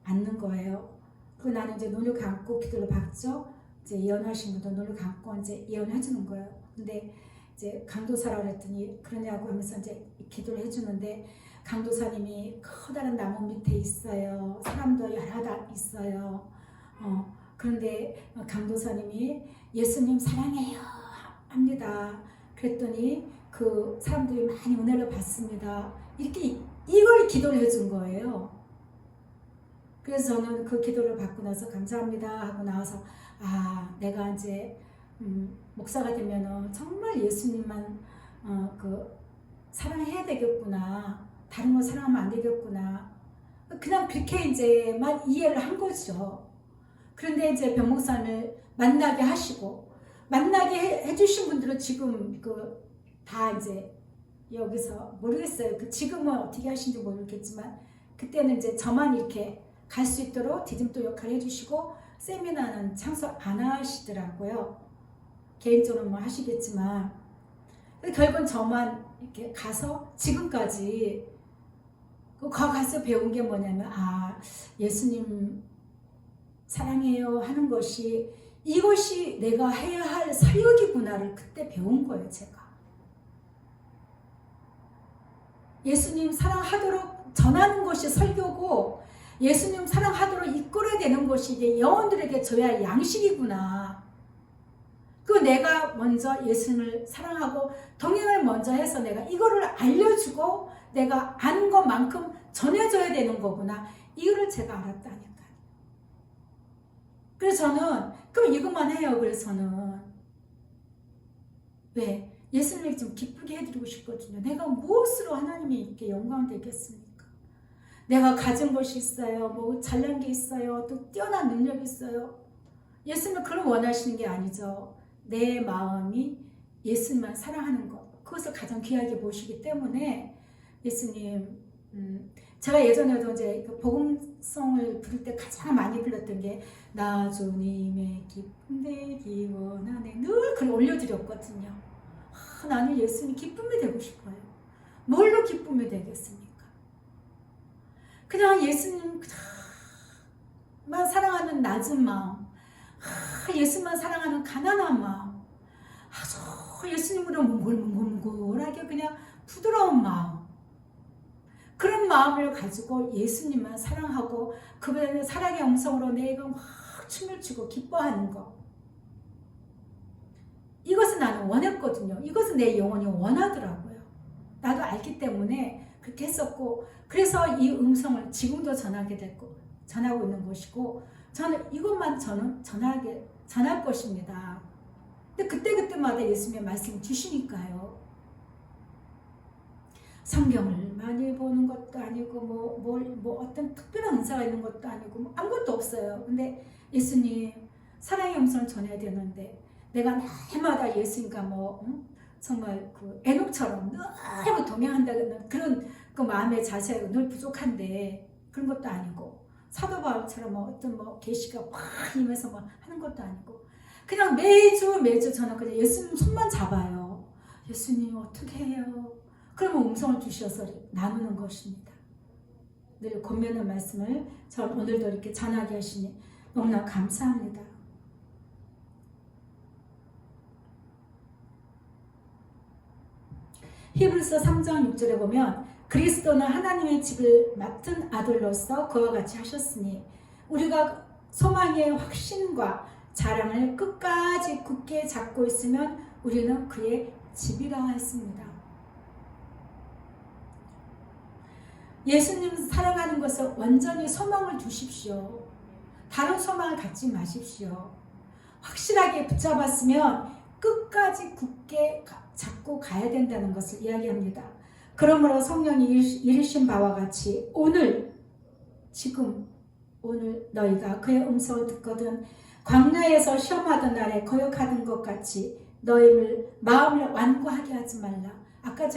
앉는 거예요. 그리고 나는 이제 눈을 감고 기도를 받죠. 이제 예언하신 분도 눈을 감고 이제 예언을 해주는 거예요. 근데 이제 강도사라고 그랬더니 그러냐고 하면서 이제 기도를 해주는데 강도사님이 커다란 나무 밑에 있어요. 사람도 여러 있어요. 그런데 강도사님이 예수님 사랑해요 합니다. 그랬더니 그 사람들이 많이 은혜를 받습니다. 이렇게 이걸 기도를 해준 거예요. 그래서 저는 그 기도를 받고 나서 감사합니다 하고 나와서 내가 이제 목사가 되면은 정말 예수님만 사랑해야 되겠구나. 다른 걸 사랑하면 안 되겠구나. 그냥 그렇게 이제만 이해를 한 거죠. 그런데 이제 변 목사님을 만나게 하시고 만나게 해주신 분들은 지금 다 이제 여기서 모르겠어요. 지금은 어떻게 하시는지 모르겠지만 그때는 이제 저만 이렇게 갈 수 있도록 디딤돌 역할을 해주시고 세미나는 참석 안 하시더라고요. 개인적으로 뭐 하시겠지만 결국은 저만 이렇게 가서 지금까지 가서 배운 게 뭐냐면 예수님 사랑해요 하는 것이 이것이 내가 해야 할 사역이구나를 그때 배운 거예요. 제가 예수님 사랑하도록 전하는 것이 설교고 예수님 사랑하도록 이끌어야 되는 것이 이제 영혼들에게 줘야 할 양식이구나. 내가 먼저 예수님을 사랑하고 동행을 먼저 해서 내가 이거를 알려주고 내가 아는 것만큼 전해줘야 되는 거구나. 이거를 제가 알았다니까. 그래서 저는 그럼 이것만 해요. 그래서는 왜? 예수님을 좀 기쁘게 해드리고 싶거든요. 내가 무엇으로 하나님이 이렇게 영광 되겠습니까? 내가 가진 것이 있어요. 뭐 잘난 게 있어요. 또 뛰어난 능력이 있어요. 예수님은 그걸 원하시는 게 아니죠. 내 마음이 예수님만 사랑하는 것. 그것을 가장 귀하게 보시기 때문에 예수님, 제가 예전에도 이제 복음성을 부를 때 가장 많이 불렀던 게 나 주님의 기쁨 되기 원하네. 늘 그걸 올려드렸거든요. 나는 예수님 기쁨이 되고 싶어요. 뭘로 기쁨이 되겠습니까? 그냥 예수님만 사랑하는 낮은 마음, 예수만 사랑하는 가난한 마음, 아주 예수님으로 몽골하게 그냥 부드러운 마음, 그런 마음을 가지고 예수님만 사랑하고 그분의 사랑의 음성으로 내가 막 춤을 추고 기뻐하는 것, 이것은 나는 원했거든요. 이것은 내 영혼이 원하더라고요. 나도 알기 때문에 그렇게 했었고, 그래서 이 음성을 지금도 전하고 있는 것이고, 저는 이것만 전할 것입니다. 근데 그때마다 예수님의 말씀을 주시니까요. 성경을 많이 보는 것도 아니고, 뭐 어떤 특별한 은사가 있는 것도 아니고, 아무것도 없어요. 근데 예수님, 사랑의 음성을 전해야 되는데, 내가 날마다 예수님과 정말 에녹처럼 너무 동행한다는 그런 마음의 자세가 늘 부족한데, 그런 것도 아니고, 사도 바울처럼 어떤 계시가 확 임해서 하는 것도 아니고, 그냥 매주 저는 그냥 예수님 손만 잡아요. 예수님 어떻게 해요? 그러면 음성을 주셔서 나누는 것입니다. 늘 권면의 말씀을 저 오늘도 이렇게 전하게 하시니 너무나 감사합니다. 히브리서 3장 6절에 보면 그리스도는 하나님의 집을 맡은 아들로서 그와 같이 하셨으니 우리가 소망의 확신과 자랑을 끝까지 굳게 잡고 있으면 우리는 그의 집이라 했습니다. 예수님 사랑하는 것을 완전히 소망을 두십시오. 다른 소망을 갖지 마십시오. 확실하게 붙잡았으면 끝까지 굳게 잡고 가야 된다는 것을 이야기합니다. 그러므로 성령이 이르신 바와 같이 오늘 너희가 그의 음성을 듣거든 광야에서 시험하던 날에 거역하던 것 같이 너희 마음을 완고하게 하지 말라. 아까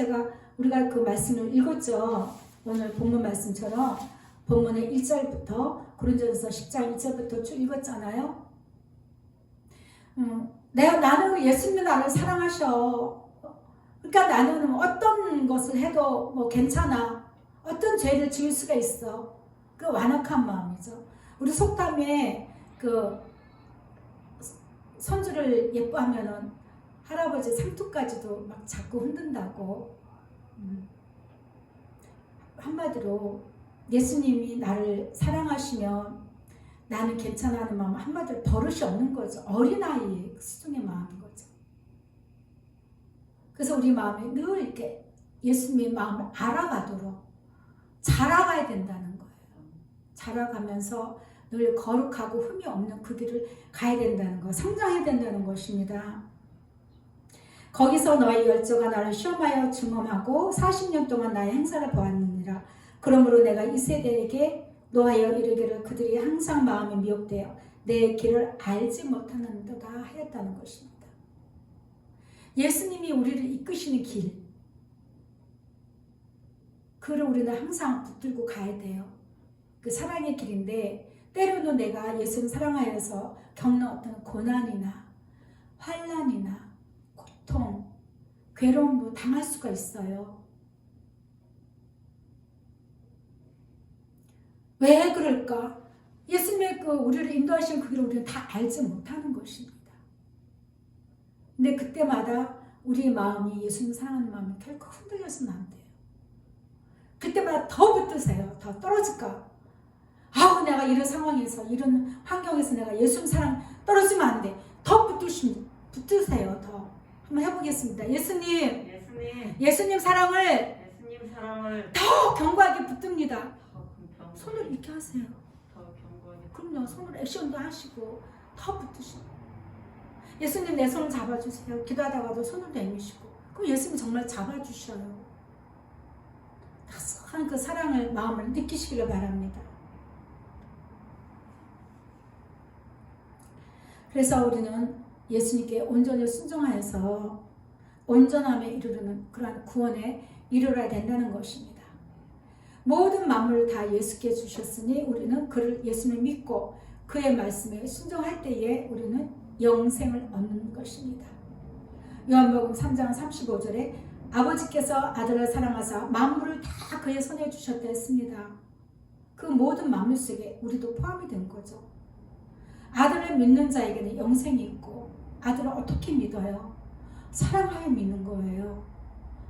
우리가 그 말씀을 읽었죠. 오늘 본문 말씀처럼 본문의 1절부터 고린도전서 10장 1절부터 쭉 읽었잖아요. 나는 예수님이 나를 사랑하셔. 그러니까 나는 어떤 것을 해도 괜찮아. 어떤 죄를 지을 수가 있어. 그 완악한 마음이죠. 우리 속담에 손주를 예뻐하면은 할아버지 상투까지도 막 자꾸 흔든다고. 한마디로 예수님이 나를 사랑하시면 나는 괜찮아 하는 마음, 한마디로 버릇이 없는 거죠. 어린아이의 수준의 마음인 거죠. 그래서 우리 마음이 늘 이렇게 예수님의 마음을 알아가도록 자라가야 된다는 거예요. 자라가면서 늘 거룩하고 흠이 없는 그 길을 가야 된다는 거, 성장해야 된다는 것입니다. 거기서 너의 열조가 나를 시험하여 증언하고 40년 동안 나의 행사를 보았느니라. 그러므로 내가 이 세대에게 노하여 이르기를 그들이 항상 마음이 미혹되어 내 길을 알지 못하는도다 하였다는 것입니다. 예수님이 우리를 이끄시는 길, 그를 우리는 항상 붙들고 가야 돼요. 그 사랑의 길인데 때로는 내가 예수를 사랑하여서 겪는 어떤 고난이나 환난이나 고통, 괴로움도 당할 수가 있어요. 왜 그럴까? 예수님의 우리를 인도하시는 그 길을 우리는 다 알지 못하는 것입니다. 근데 그때마다 우리의 마음이 예수님 사랑하는 마음이 결코 흔들려서는 안 돼요. 그때마다 더 붙드세요. 더 떨어질까? 아우, 내가 이런 상황에서, 이런 환경에서 내가 예수님 사랑 떨어지면 안 돼. 더 붙드세요. 더. 한번 해보겠습니다. 예수님 사랑을 더 견고하게 붙듭니다. 손을 이렇게 하세요. 그럼요. 손으로 액션도 하시고 더 붙으시고. 예수님 내 손을 잡아주세요. 기도하다가도 손을 내미시고. 그럼 예수님 정말 잡아주셔요. 따스한 그 사랑을 마음을 느끼시기를 바랍니다. 그래서 우리는 예수님께 온전히 순종하여서 온전함에 이르르는 그러한 구원에 이르러야 된다는 것입니다. 모든 만물을 다 예수께 주셨으니 우리는 그를 예수를 믿고 그의 말씀에 순종할 때에 우리는 영생을 얻는 것입니다. 요한복음 3장 35절에 아버지께서 아들을 사랑하사 만물을 다 그의 손에 주셨다 했습니다. 그 모든 만물 속에 우리도 포함이 된 거죠. 아들을 믿는 자에게는 영생이 있고 아들을 어떻게 믿어요? 사랑하여 믿는 거예요.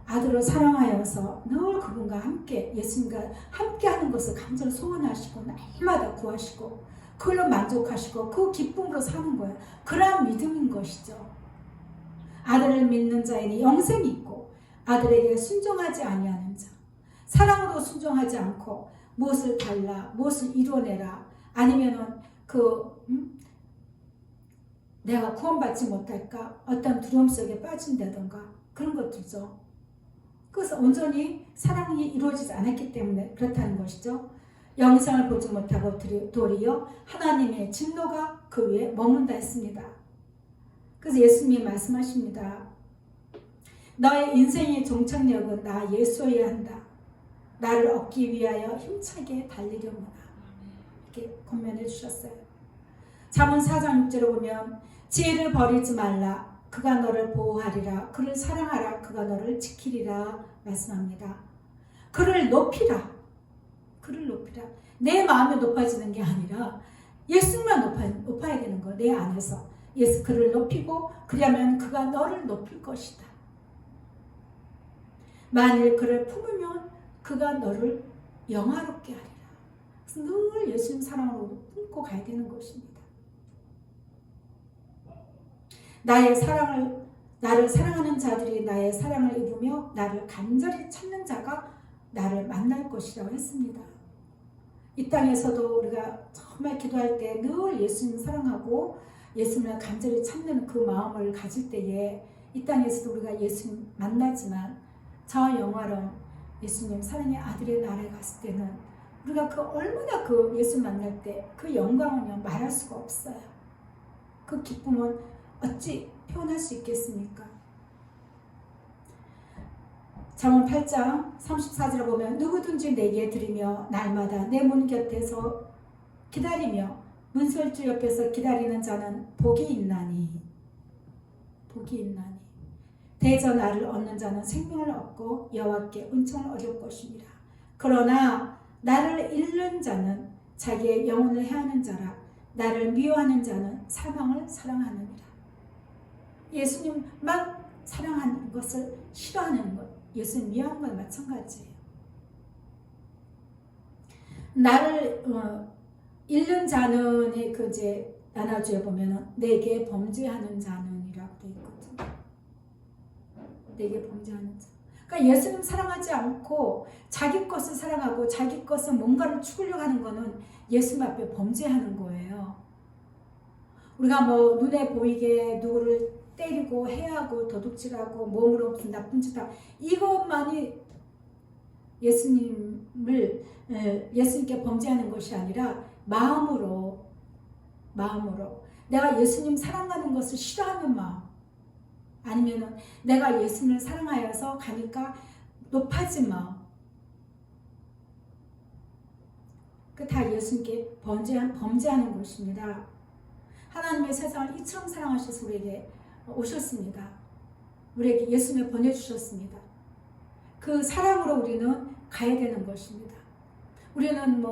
아들을 사랑하여서 늘 그분과 함께 예수님과 함께 하는 것을 간절히 소원하시고 날마다 구하시고 그걸로 만족하시고 그 기쁨으로 사는 거예요. 그러한 믿음인 것이죠. 아들을 믿는 자에는 영생이 있고 아들에게 순종하지 아니하는 자, 사랑으로 순종하지 않고 무엇을 달라, 무엇을 이뤄내라, 아니면은 내가 구원받지 못할까, 어떤 두려움 속에 빠진다던가 그런 것들이죠. 그래서 온전히 사랑이 이루어지지 않았기 때문에 그렇다는 것이죠. 영생을 보지 못하고 도리어 하나님의 진노가 그 위에 머문다 했습니다. 그래서 예수님이 말씀하십니다. 너의 인생의 종착역은 나 예수여야 한다. 나를 얻기 위하여 힘차게 달리려무나. 이렇게 권면해 주셨어요. 잠언 4장 6절을 보면 지혜를 버리지 말라. 그가 너를 보호하리라. 그를 사랑하라. 그가 너를 지키리라 말씀합니다. 그를 높이라. 그를 높이라. 내 마음이 높아지는 게 아니라 예수님만 높아야 되는 거예요. 내 안에서. 예수 그를 높이고 그러면 그가 너를 높일 것이다. 만일 그를 품으면 그가 너를 영화롭게 하리라. 그래서 늘 예수님 사랑으로 품고 가야 되는 것입니다. 나를 사랑하는 자들이 나의 사랑을 입으며 나를 간절히 찾는 자가 나를 만날 것이라고 했습니다. 이 땅에서도 우리가 정말 기도할 때 늘 예수님 사랑하고 예수님을 간절히 찾는 그 마음을 가질 때에 이 땅에서도 우리가 예수님 만나지만 저 영화로운 예수님 사랑의 아들의 나라에 갔을 때는 우리가 얼마나 예수 만날 때 그 영광은요 말할 수가 없어요. 그 기쁨은 어찌 표현할 수 있겠습니까? 잠언 8장 34절을 보면 누구든지 내게 드리며 날마다 내 문 곁에서 기다리며 문설주 옆에서 기다리는 자는 복이 있나니 대저 나를 얻는 자는 생명을 얻고 여호와께 은총을 얻을 것입니다. 그러나 나를 잃는 자는 자기의 영혼을 해하는 자라. 나를 미워하는 자는 사망을 사랑하느니라. 예수님만 사랑하는 것을 싫어하는 것, 예수님 미워하는 건 마찬가지예요. 나를 잃는 자는의 나눠주에 보면은 내게 범죄하는 자는이라고 되어 있거든요. 내게 범죄하는 자. 그러니까 예수님 사랑하지 않고 자기 것을 사랑하고 자기 것을 뭔가를 추구려고 하는 거는 예수님 앞에 범죄하는 거예요. 우리가 눈에 보이게 누구를 때리고 해하고 도둑질하고 몸으로 무슨 나쁜 짓 하고 이것만이 예수님께 범죄하는 것이 아니라 마음으로 내가 예수님 사랑하는 것을 싫어하는 마음, 아니면은 내가 예수님을 사랑하여서 가니까 높아진 마음. 그 다 예수님께 범죄하는 것입니다. 하나님의 세상을 이처럼 사랑하셔서 우리에게 오셨습니다. 우리에게 예수님을 보내주셨습니다. 그 사랑으로 우리는 가야 되는 것입니다. 우리는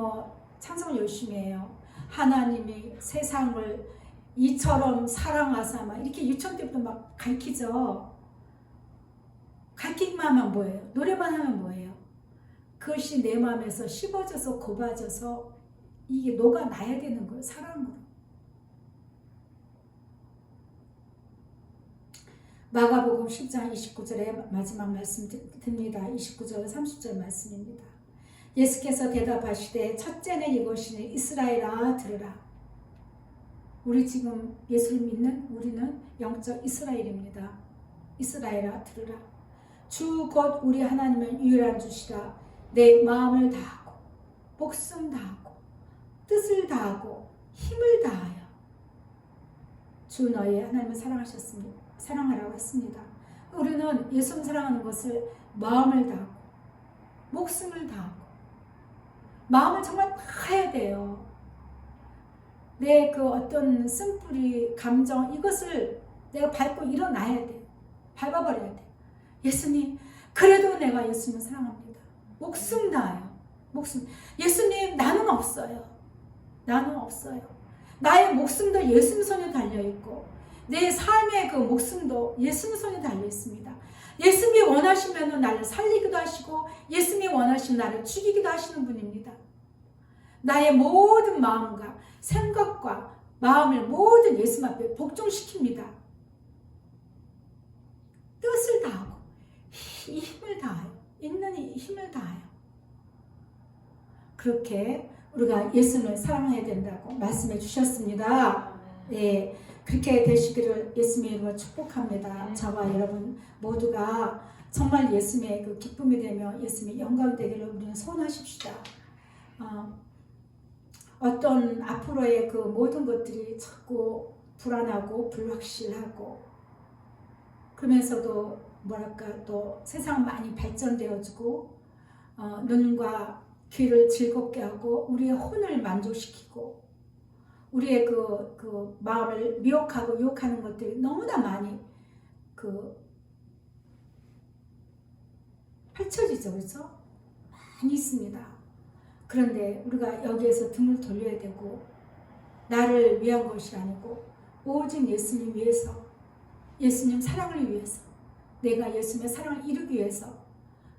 찬송을 열심히 해요. 하나님이 세상을 이처럼 사랑하사 막 이렇게 유치원 때부터 막 가르치죠. 가르치기만 하면 뭐예요? 노래만 하면 뭐예요? 그것이 내 마음에서 씹어져서 곱아져서 이게 녹아나야 되는 거예요. 사랑으로. 마가복음 10장 29절에 마지막 말씀 듭니다. 29절 30절 말씀입니다. 예수께서 대답하시되 첫째는 이것이니 이스라엘아 들으라. 우리 지금 예수를 믿는 우리는 영적 이스라엘입니다. 이스라엘아 들으라. 주 곧 우리 하나님은 유일한 주시라. 내 마음을 다하고 목숨 다하고 뜻을 다하고 힘을 다하여 주 너희 하나님을 사랑하셨습니다. 사랑하라고 했습니다. 우리는 예수님 사랑하는 것을 마음을 다하고 목숨을 다하고 마음을 정말 다해야 돼요. 내 그 어떤 쓴뿌리 감정 이것을 내가 밟고 일어나야 돼. 밟아버려야 돼. 예수님 그래도 내가 예수님을 사랑합니다. 목숨 다해요. 목숨. 예수님 나는 없어요. 나는 없어요. 나의 목숨도 예수님 손에 달려있고 내 삶의 그 목숨도 예수님 손에 달려있습니다. 예수님이 원하시면 나를 살리기도 하시고 예수님이 원하시면 나를 죽이기도 하시는 분입니다. 나의 모든 마음과 생각과 마음을 모든 예수님 앞에 복종시킵니다. 뜻을 다하고 이 힘을 다해요. 있는 이 힘을 다해요. 그렇게 우리가 예수님을 사랑해야 된다고 말씀해 주셨습니다. 네, 그렇게 되시기를 예수님의 이름으로 축복합니다. 저와 여러분 모두가 정말 예수님의 그 기쁨이 되며 예수님의 영광이 되기를 우리는 소원하십시다. 어떤 앞으로의 그 모든 것들이 자꾸 불안하고 불확실하고 그러면서도 뭐랄까 또 세상 많이 발전되어지고 눈과 귀를 즐겁게 하고 우리의 혼을 만족시키고 우리의 그 마음을 미혹하고 유혹하는 것들이 너무나 많이 펼쳐지죠. 그렇죠? 많이 있습니다. 그런데 우리가 여기에서 등을 돌려야 되고 나를 위한 것이 아니고 오직 예수님 위해서 예수님 사랑을 위해서 내가 예수님의 사랑을 이루기 위해서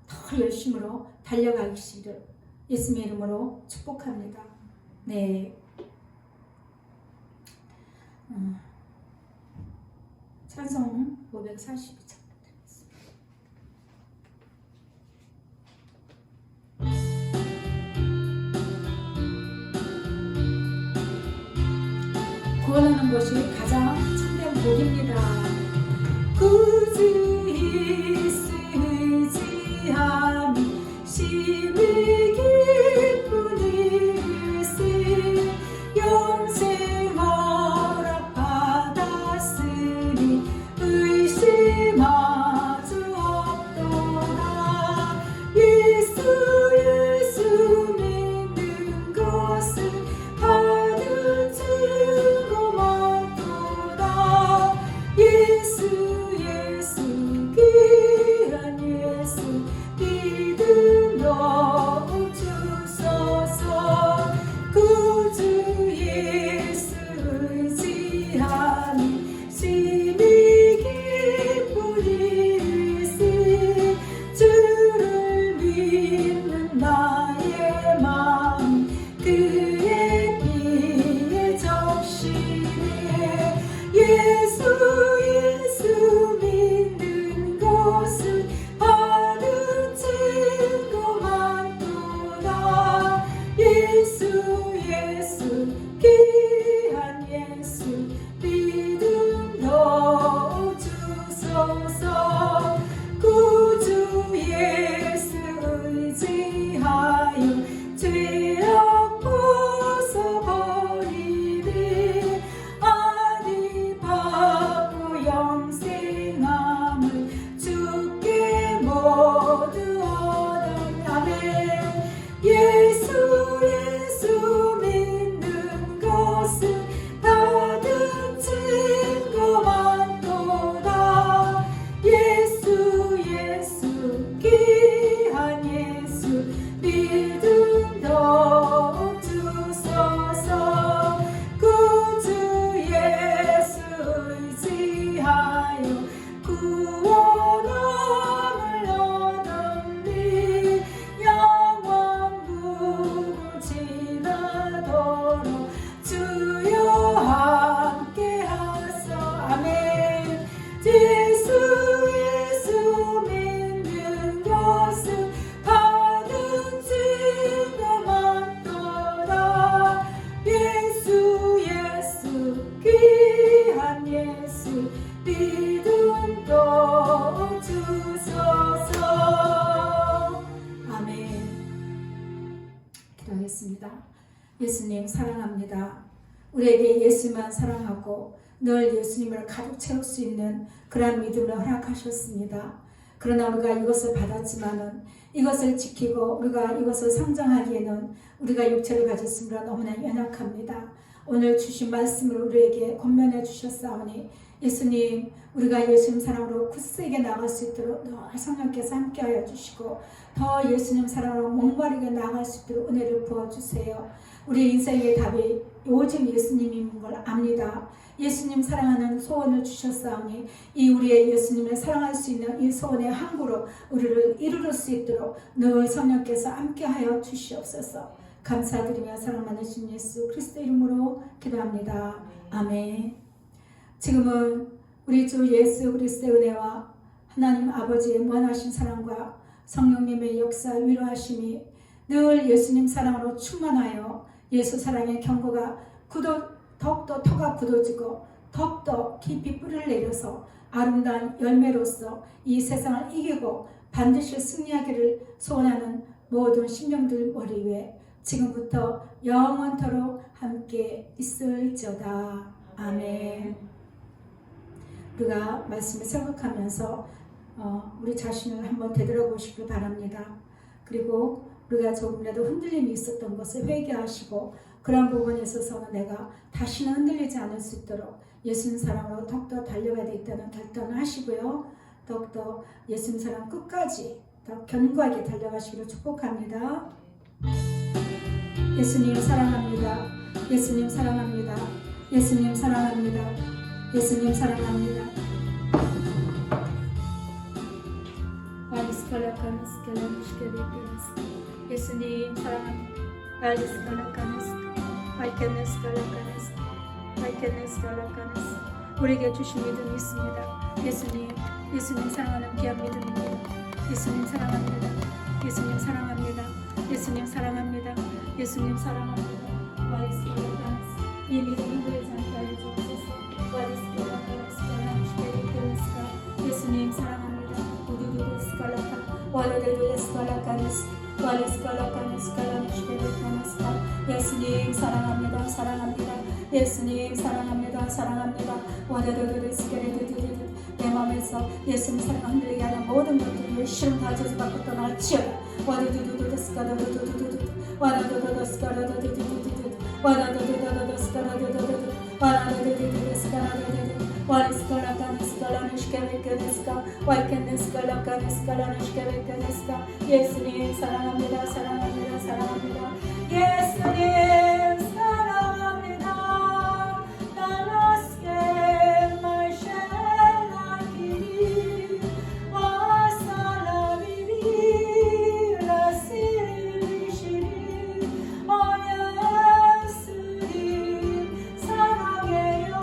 더 열심으로 달려가시기를 예수님의 이름으로 축복합니다. 네. 찬송 542장 구원하는 것이 가장 참된 복입니다. 굳이 쓰지 않은 심히 기쁜 일일세 영생 허락 받았으니 의심하주 없도다. 예수 믿는 것은 받은 증거 많도다. 예수 기도하겠습니다. 예수님 사랑합니다. 우리에게 예수만 사랑하고 늘 예수님을 가득 채울 수 있는 그러한 믿음을 허락하셨습니다. 그러나 우리가 이것을 받았지만은 이것을 지키고 우리가 이것을 성장하기에는 우리가 육체를 가졌으므로 너무나 연약합니다. 오늘 주신 말씀을 우리에게 권면해 주셨사오니 예수님, 우리가 예수님 사랑으로 굳세게 나갈 수 있도록 늘 성령께서 함께하여 주시고 더 예수님 사랑으로 목마르게 나갈 수 있도록 은혜를 부어주세요. 우리 인생의 답이 오직 예수님인 걸 압니다. 예수님 사랑하는 소원을 주셨사오니 이 우리의 예수님을 사랑할 수 있는 이 소원의 항구로 우리를 이루를 수 있도록 늘 성령께서 함께하여 주시옵소서. 감사드리며 사랑 많으신 예수 그리스도 이름으로 기도합니다. 아멘. 지금은 우리 주 예수 그리스도의 은혜와 하나님 아버지의 무한하신 사랑과 성령님의 역사 위로하심이 늘 예수님 사랑으로 충만하여 예수 사랑의 경고가 더욱더 터가 굳어지고 더욱더 깊이 뿌리를 내려서 아름다운 열매로서 이 세상을 이기고 반드시 승리하기를 소원하는 모든 심령들 머리 위에 지금부터 영원토록 함께 있을지어다. 아멘. 우리가 말씀을 생각하면서 우리 자신을 한번 되돌아보시길 바랍니다. 그리고 우리가 조금이라도 흔들림이 있었던 것을 회개하시고 그런 부분에 있어서는 내가 다시는 흔들리지 않을 수 있도록 예수님 사랑으로 더욱더 달려가야 되겠다는 결단을 하시고요. 더욱더 예수님 사랑 끝까지 더 견고하게 달려가시기를 축복합니다. 예수님 사랑합니다. 예수님 사랑합니다. 예수님 사랑합니다. 예수님 사랑합니다. 예수님 사랑합니다. 우리에게 주신 믿음이 있습니다. 예수님 사랑하는 귀한 믿음입니다. 예수님 사랑합니다. 예수님 사랑합니다. 예수님 사랑합니다. 예수님 사랑합니다. 이 믿음이 흔들리지 않게 하여 주옵소서. 예수님 사랑합니다. 우두두두 스칼라카 와르데두 스칼라카니스 예수님 사랑합니다. 사랑합니다. 예수님 사랑합니다. 사랑합니다. 와르데두 스칼라카니스 내 마음에서 예수님 사랑 흔들리게 하는 모든 것들을 실험 다 저주받고 떠나치어라. 와르두두두 스칼라두두두두 와르두두두 스칼라두두두두 와르두두두 스칼라두두두 와르두두두 스칼라두두두 예수님 사랑합니다. 사랑합니다. 사랑합니다. 예수님 사랑합니다. 나노스케 마샬라키 와살라비비 라시리시리 예수님 사랑해요.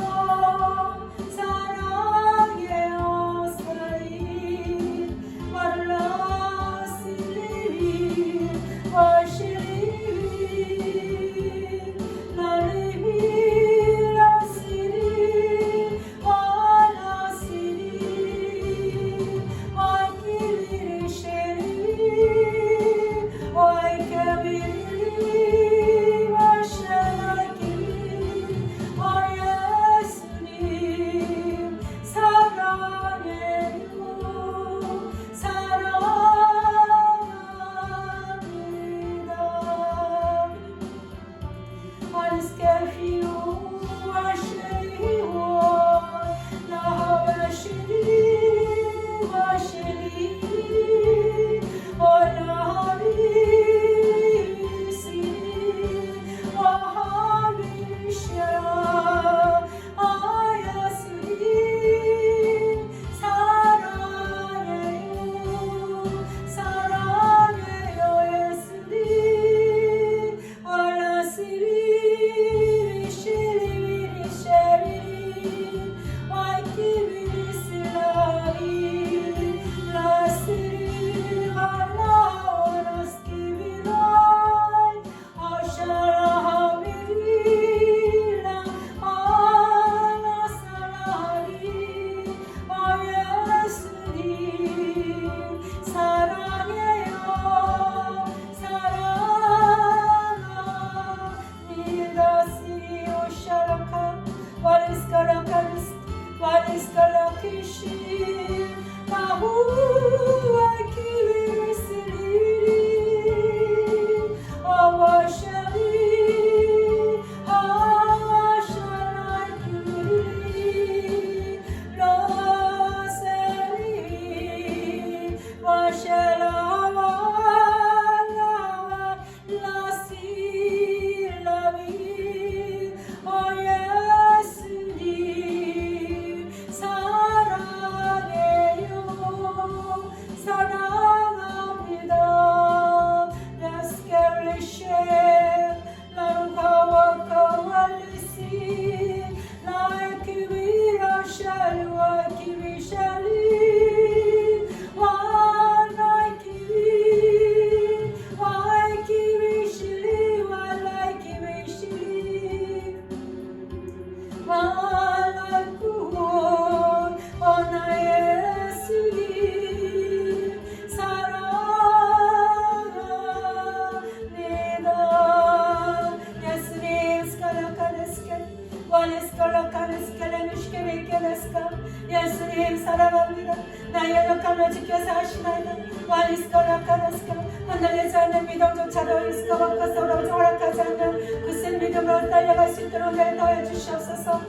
스칼라카네스카 흔들리지 않는 믿음조차도 있을까 바꿔서 허락하지 않는 그 센 믿음으로 달려갈 수 있도록 내 더해 주시옵소서.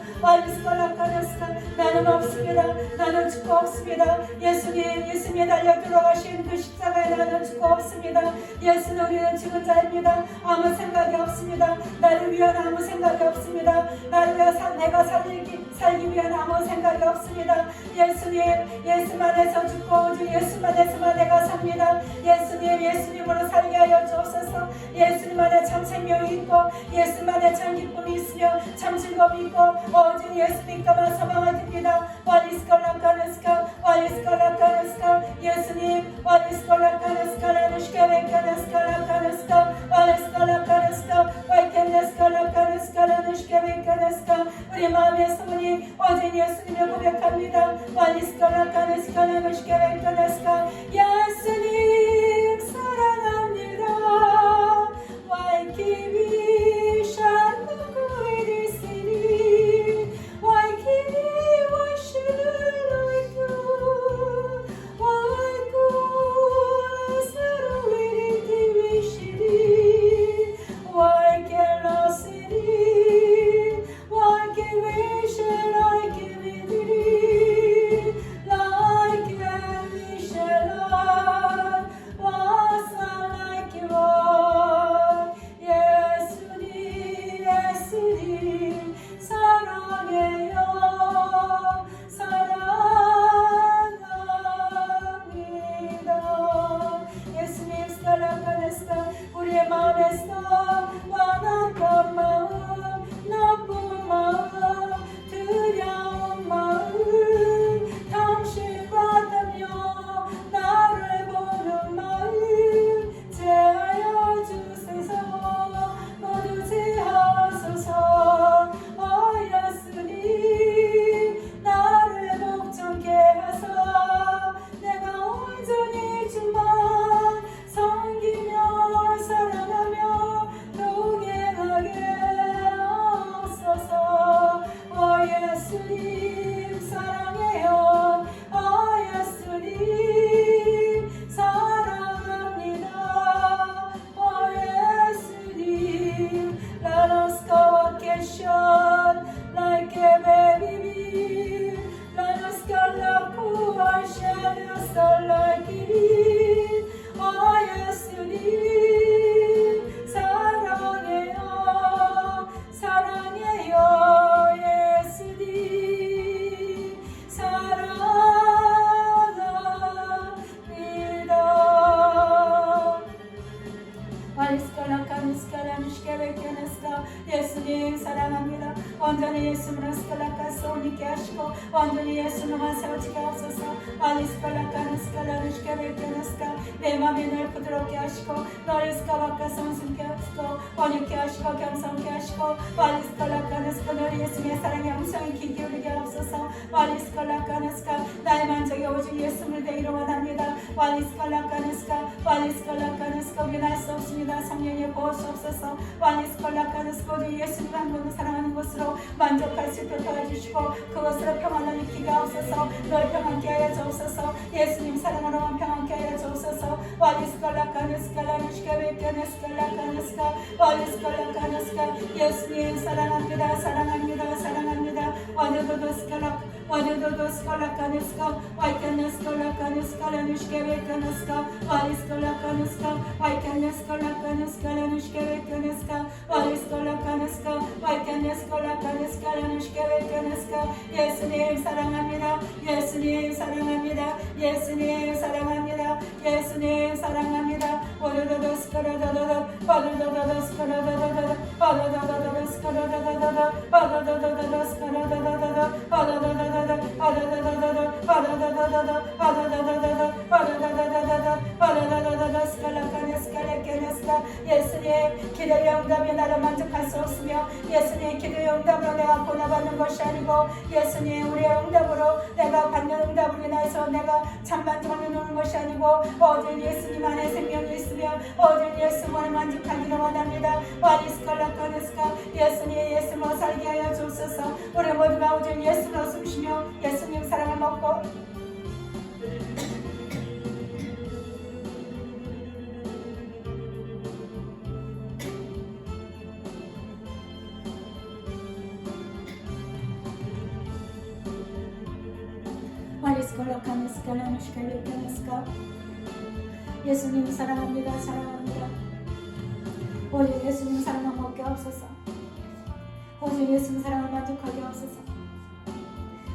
스칼라카네스카 나는 없습니다. 나는 죽고 없습니다. 예수님이 달려 들어가신 그 십자가에 나는 죽고 없습니다. 예수는 우리는 죽은 자입니다. 아무 생각이 없습니다. 나를 위한 아무 생각이 없습니다. 나를 위해 내가 살기 위한 아무 생각이 없습니다. 예수님, 예수만에서 죽고 오직 예수만에서만 내가 삽니다. 예수님으로 살게 하여 주옵소서. 예수님 안에 참 생명이 있고 예수님 안에 참 기쁨이 있으며 참 즐거움이 있고 오직 예수님께만 소망하십니다. 와리스칼라카네스카 예수님 와리스칼라카네스카 우리 마음의 소문이 오직 예수님을 고백합니다. 예수님 사랑합니다. 와이키비 샤누구에리시니 와이키비 와슈르로이쿠 와이쿠 사루에리키비시니 와이켈라시니 우리의 마음에서 완악한 마음, 나쁜 마음, 두려운 마음 당신 받으며 나를 보는 마음 제하여 주소서. 모두 제하소서. 예수님 나를 복종케 하사 내가 온전히 주만 섬기며 사랑하며 동행하게 하옵소서. 예수님 사랑해요. 예수님 사랑합니다. 예수님 Let us go vacation like a baby. Let us go like who I shall us like it. 예수님 사랑해요. 사랑해요. 예수님 사랑합니다. 예수님 사랑합니다. 온전히 예수님을 스칼라카 소니게 하시고 온전히 예수님만 세워지게 하옵소서. 내 맘이 늘 부드럽게 하시고 너를 스카바카 성스럽게 하시고 원유케 하시고 겸손케 하시고 늘 예수님의 사랑의 음성이 귀 기울이게 하옵소서. 나의 만족이 오직 예수님을 되기를 원합니다. 우리는 할 수 없습니다. 성령이 보호수옵소서. 오직 예수님 한 분을 사랑하는 것으로 만족할 수 있도록 도와주시고 그것으로 평안을 느끼게 하옵소서. 널 평안케 하여 주옵소서. 예수님 사랑으로만 평안케 하여 주옵소서. 예수님 사랑합니다. 사랑합니다. 사랑합니다. 예수님 사랑합니다. 예수님 사랑합니다. 예수님 사랑합니다. 예수님 사랑합니다. 예수님 기도의 응답이 나를 만족할 수 없으며 예수님 기도의 응답으로 내가 보내받는 것이 아니고 예수님 우리의 응답으로 내가 받는 응답으로 인해서 내가 참만족을 누는 것이 아니고 오직 예수님 안에 생명이 있으며 오직 예수님을 만족하기를 원합니다. 예수님으로 살게 하여 주옵소서. 우리 모두가 오직 예수로 숨쉬며 예수님 사랑을 먹고 예수님 사랑합니다. 사랑합니다. 오직 예수님 사랑만 먹게 없소서. 오직 예수님 사랑을 만족하게 없소서.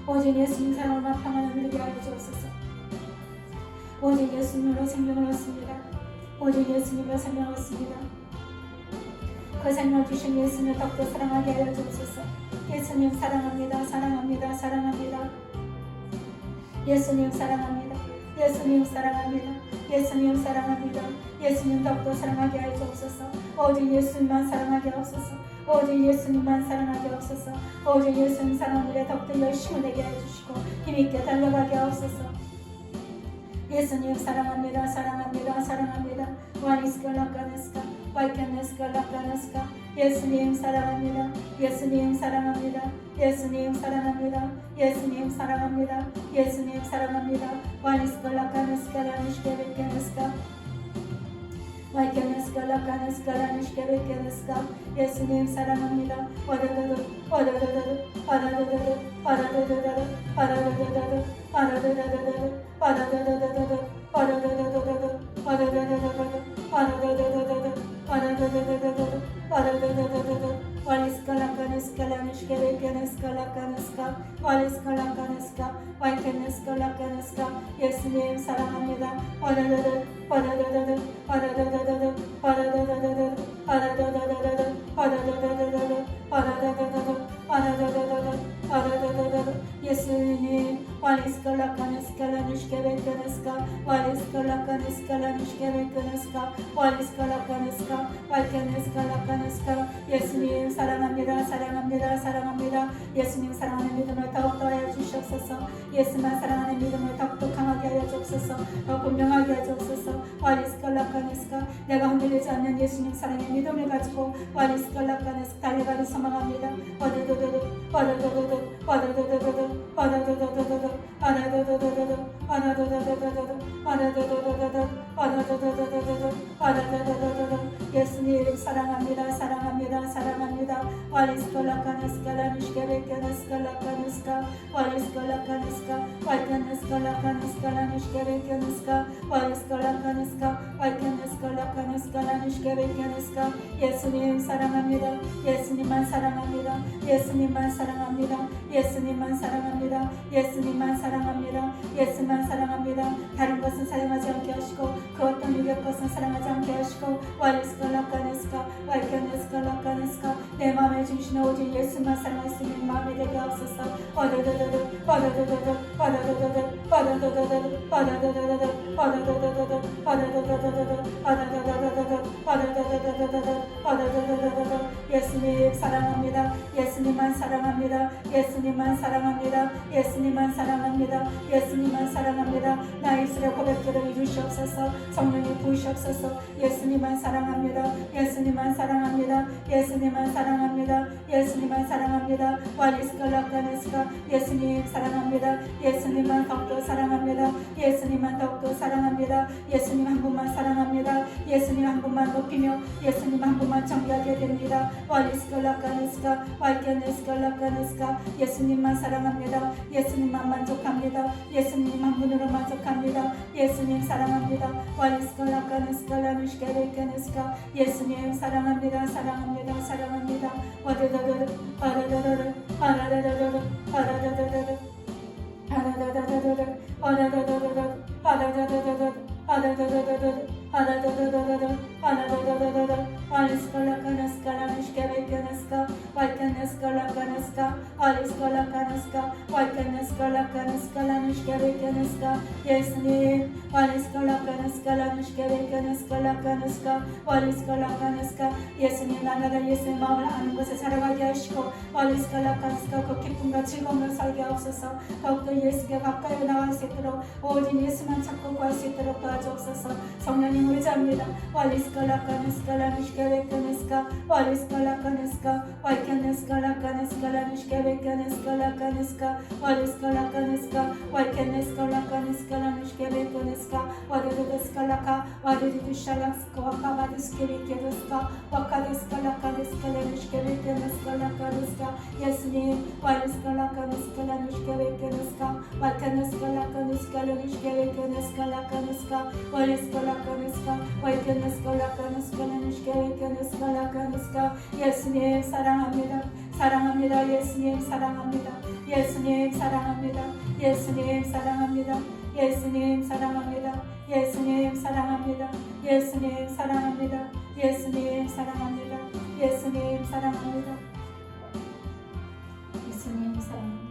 오직 예수님 사랑을만 평안을 누리게 하여 주옵소서. 오직 예수님으로 생명을 얻습니다. 오직 예수님으로 생명을 얻습니다. 그 생명을 주신 예수님을 더욱더 사랑하게 하여 주옵소서. 예수님 사랑합니다. 사랑합니다. 사랑합니다. 예수님 사랑합니다. 예수님 사랑합니다. 예수님 사랑합니다. 예수님 더욱더 사랑하게 하여 주옵소서. 오직 예수님만 사랑하게 하옵소서. 오직 예수님만 사랑하게 하옵소서. 오직 예수님 사랑하는 일에 더욱더 열심을 내게 해주시고 힘있게 달려가게 하옵소서. 예수님 사랑합니다. 사랑합니다. 사랑합니다. 와니스칼라카네스카 와이켄네스칼라카네스카 예수님 사랑합니다. 예수님 사랑합니다. 예수님 사랑합니다. 예수님 사랑합니다. 예수님 사랑합니다. 와니스칼라카네스카 라니시케베케네스카 와이켄네스칼라카네스카 예수님 사랑합니다. 와다다다 와다다다 와다다다 와다다다 와다다다 와다다다 와다다다 와다다다 예수님 사랑합니다. 예수님 예수님 사랑합니다. 사랑합니다. 사랑합니다. 예수님 사랑하는 믿음을 더욱더 하여 주시옵소서. 예수만 사랑하는 믿음을 더욱더 강하게 하여 주옵소서. 더 분명하게 하여 주옵소서. 내가 흔들리지 않는 예수님 사랑의 믿음을 가지고 달려가기 소망합니다. 예수님 사랑합니다. 사랑합니다. 사랑합니다. 예수님 사랑합니다. 예수님만 사랑합니다. 예수님만 사랑합니다. 예수님만 사랑합니다. 예수님만 사랑합니다. 예수만 사랑합니다. 다른 것은 사랑하지 않게 하시고 그 어떤 유격 것은 사랑하지 않게 하시고 내 마음에 중심에 오직 예수만 사랑할 수 있는 마음이 되게 하옵소서. 예수님 사랑합니다. 예수님만 사랑합니다. 예수님만 사랑합니다. 예수님만 사랑합니다. 예수님만 사랑합니다. 나의 입술의 고백들을 이루시옵소서. 성령이 부으시옵소서. 예수님만 사랑합니다. 예수님만 사랑합니다. 예수님만 사랑합니다. 예수님만 사랑합니다. 예수님 사랑합니다. 예수님만 더욱더 사랑합니다. 예수님만 더욱더 사랑합니다. 예수님 한 분만 사랑합니다. 예수님 한 분만 높이며 예수님 한 분만 정죄하게 됩니다. 예수님만 사랑합니다. 예수님만 만족합니다. 예수님 한 분으로 만족합니다. 예수님 사랑합니다. 예수님 사랑합니다. 사랑합니다. 사랑합니다. 예수님 나라가 예수의 마음을 아는 것을 자랑하게 하시고 그 기쁨과 즐거움을 살게 하옵소서. 더욱더 예수께 가까이 나갈 수 있도록 오직 예수만 찾고 구할 수 있도록 도와주옵소서. 성령님 예수님 의지합니다. 와리스칼라카네스칼라미시케베케네스카 와리스칼라카네스카 와이케네스칼라카네스칼라미시케베케네스칼라카네스카 와리스칼라카네스카 와이케네스칼라카네스칼라미시케베케네스카 와르르데스칼라카 와르르디샬라스카 와카바디스케베케네스카 와카데스칼라카데스칼라미시케베케네스칼라카데스카 예수님 와리스칼라카네스칼라미시케베케네스카 와카네스칼라카네스칼라미시케베케네스칼라카네스카 와리스칼라카네스카 와이케네스칼라카네스칼라미시케베케네스칼라카네스카 예수님 사랑합니다. 사랑합니다. 예수님 사랑합니다. 예수님 사랑합니다. 예수님 사랑합니다. 예수님 사랑합니다. 예수님 사랑합니다. 예수님 사랑합니다. 예수님 사랑합니다. 예수님 사랑합니다. 예수님 사랑합니다.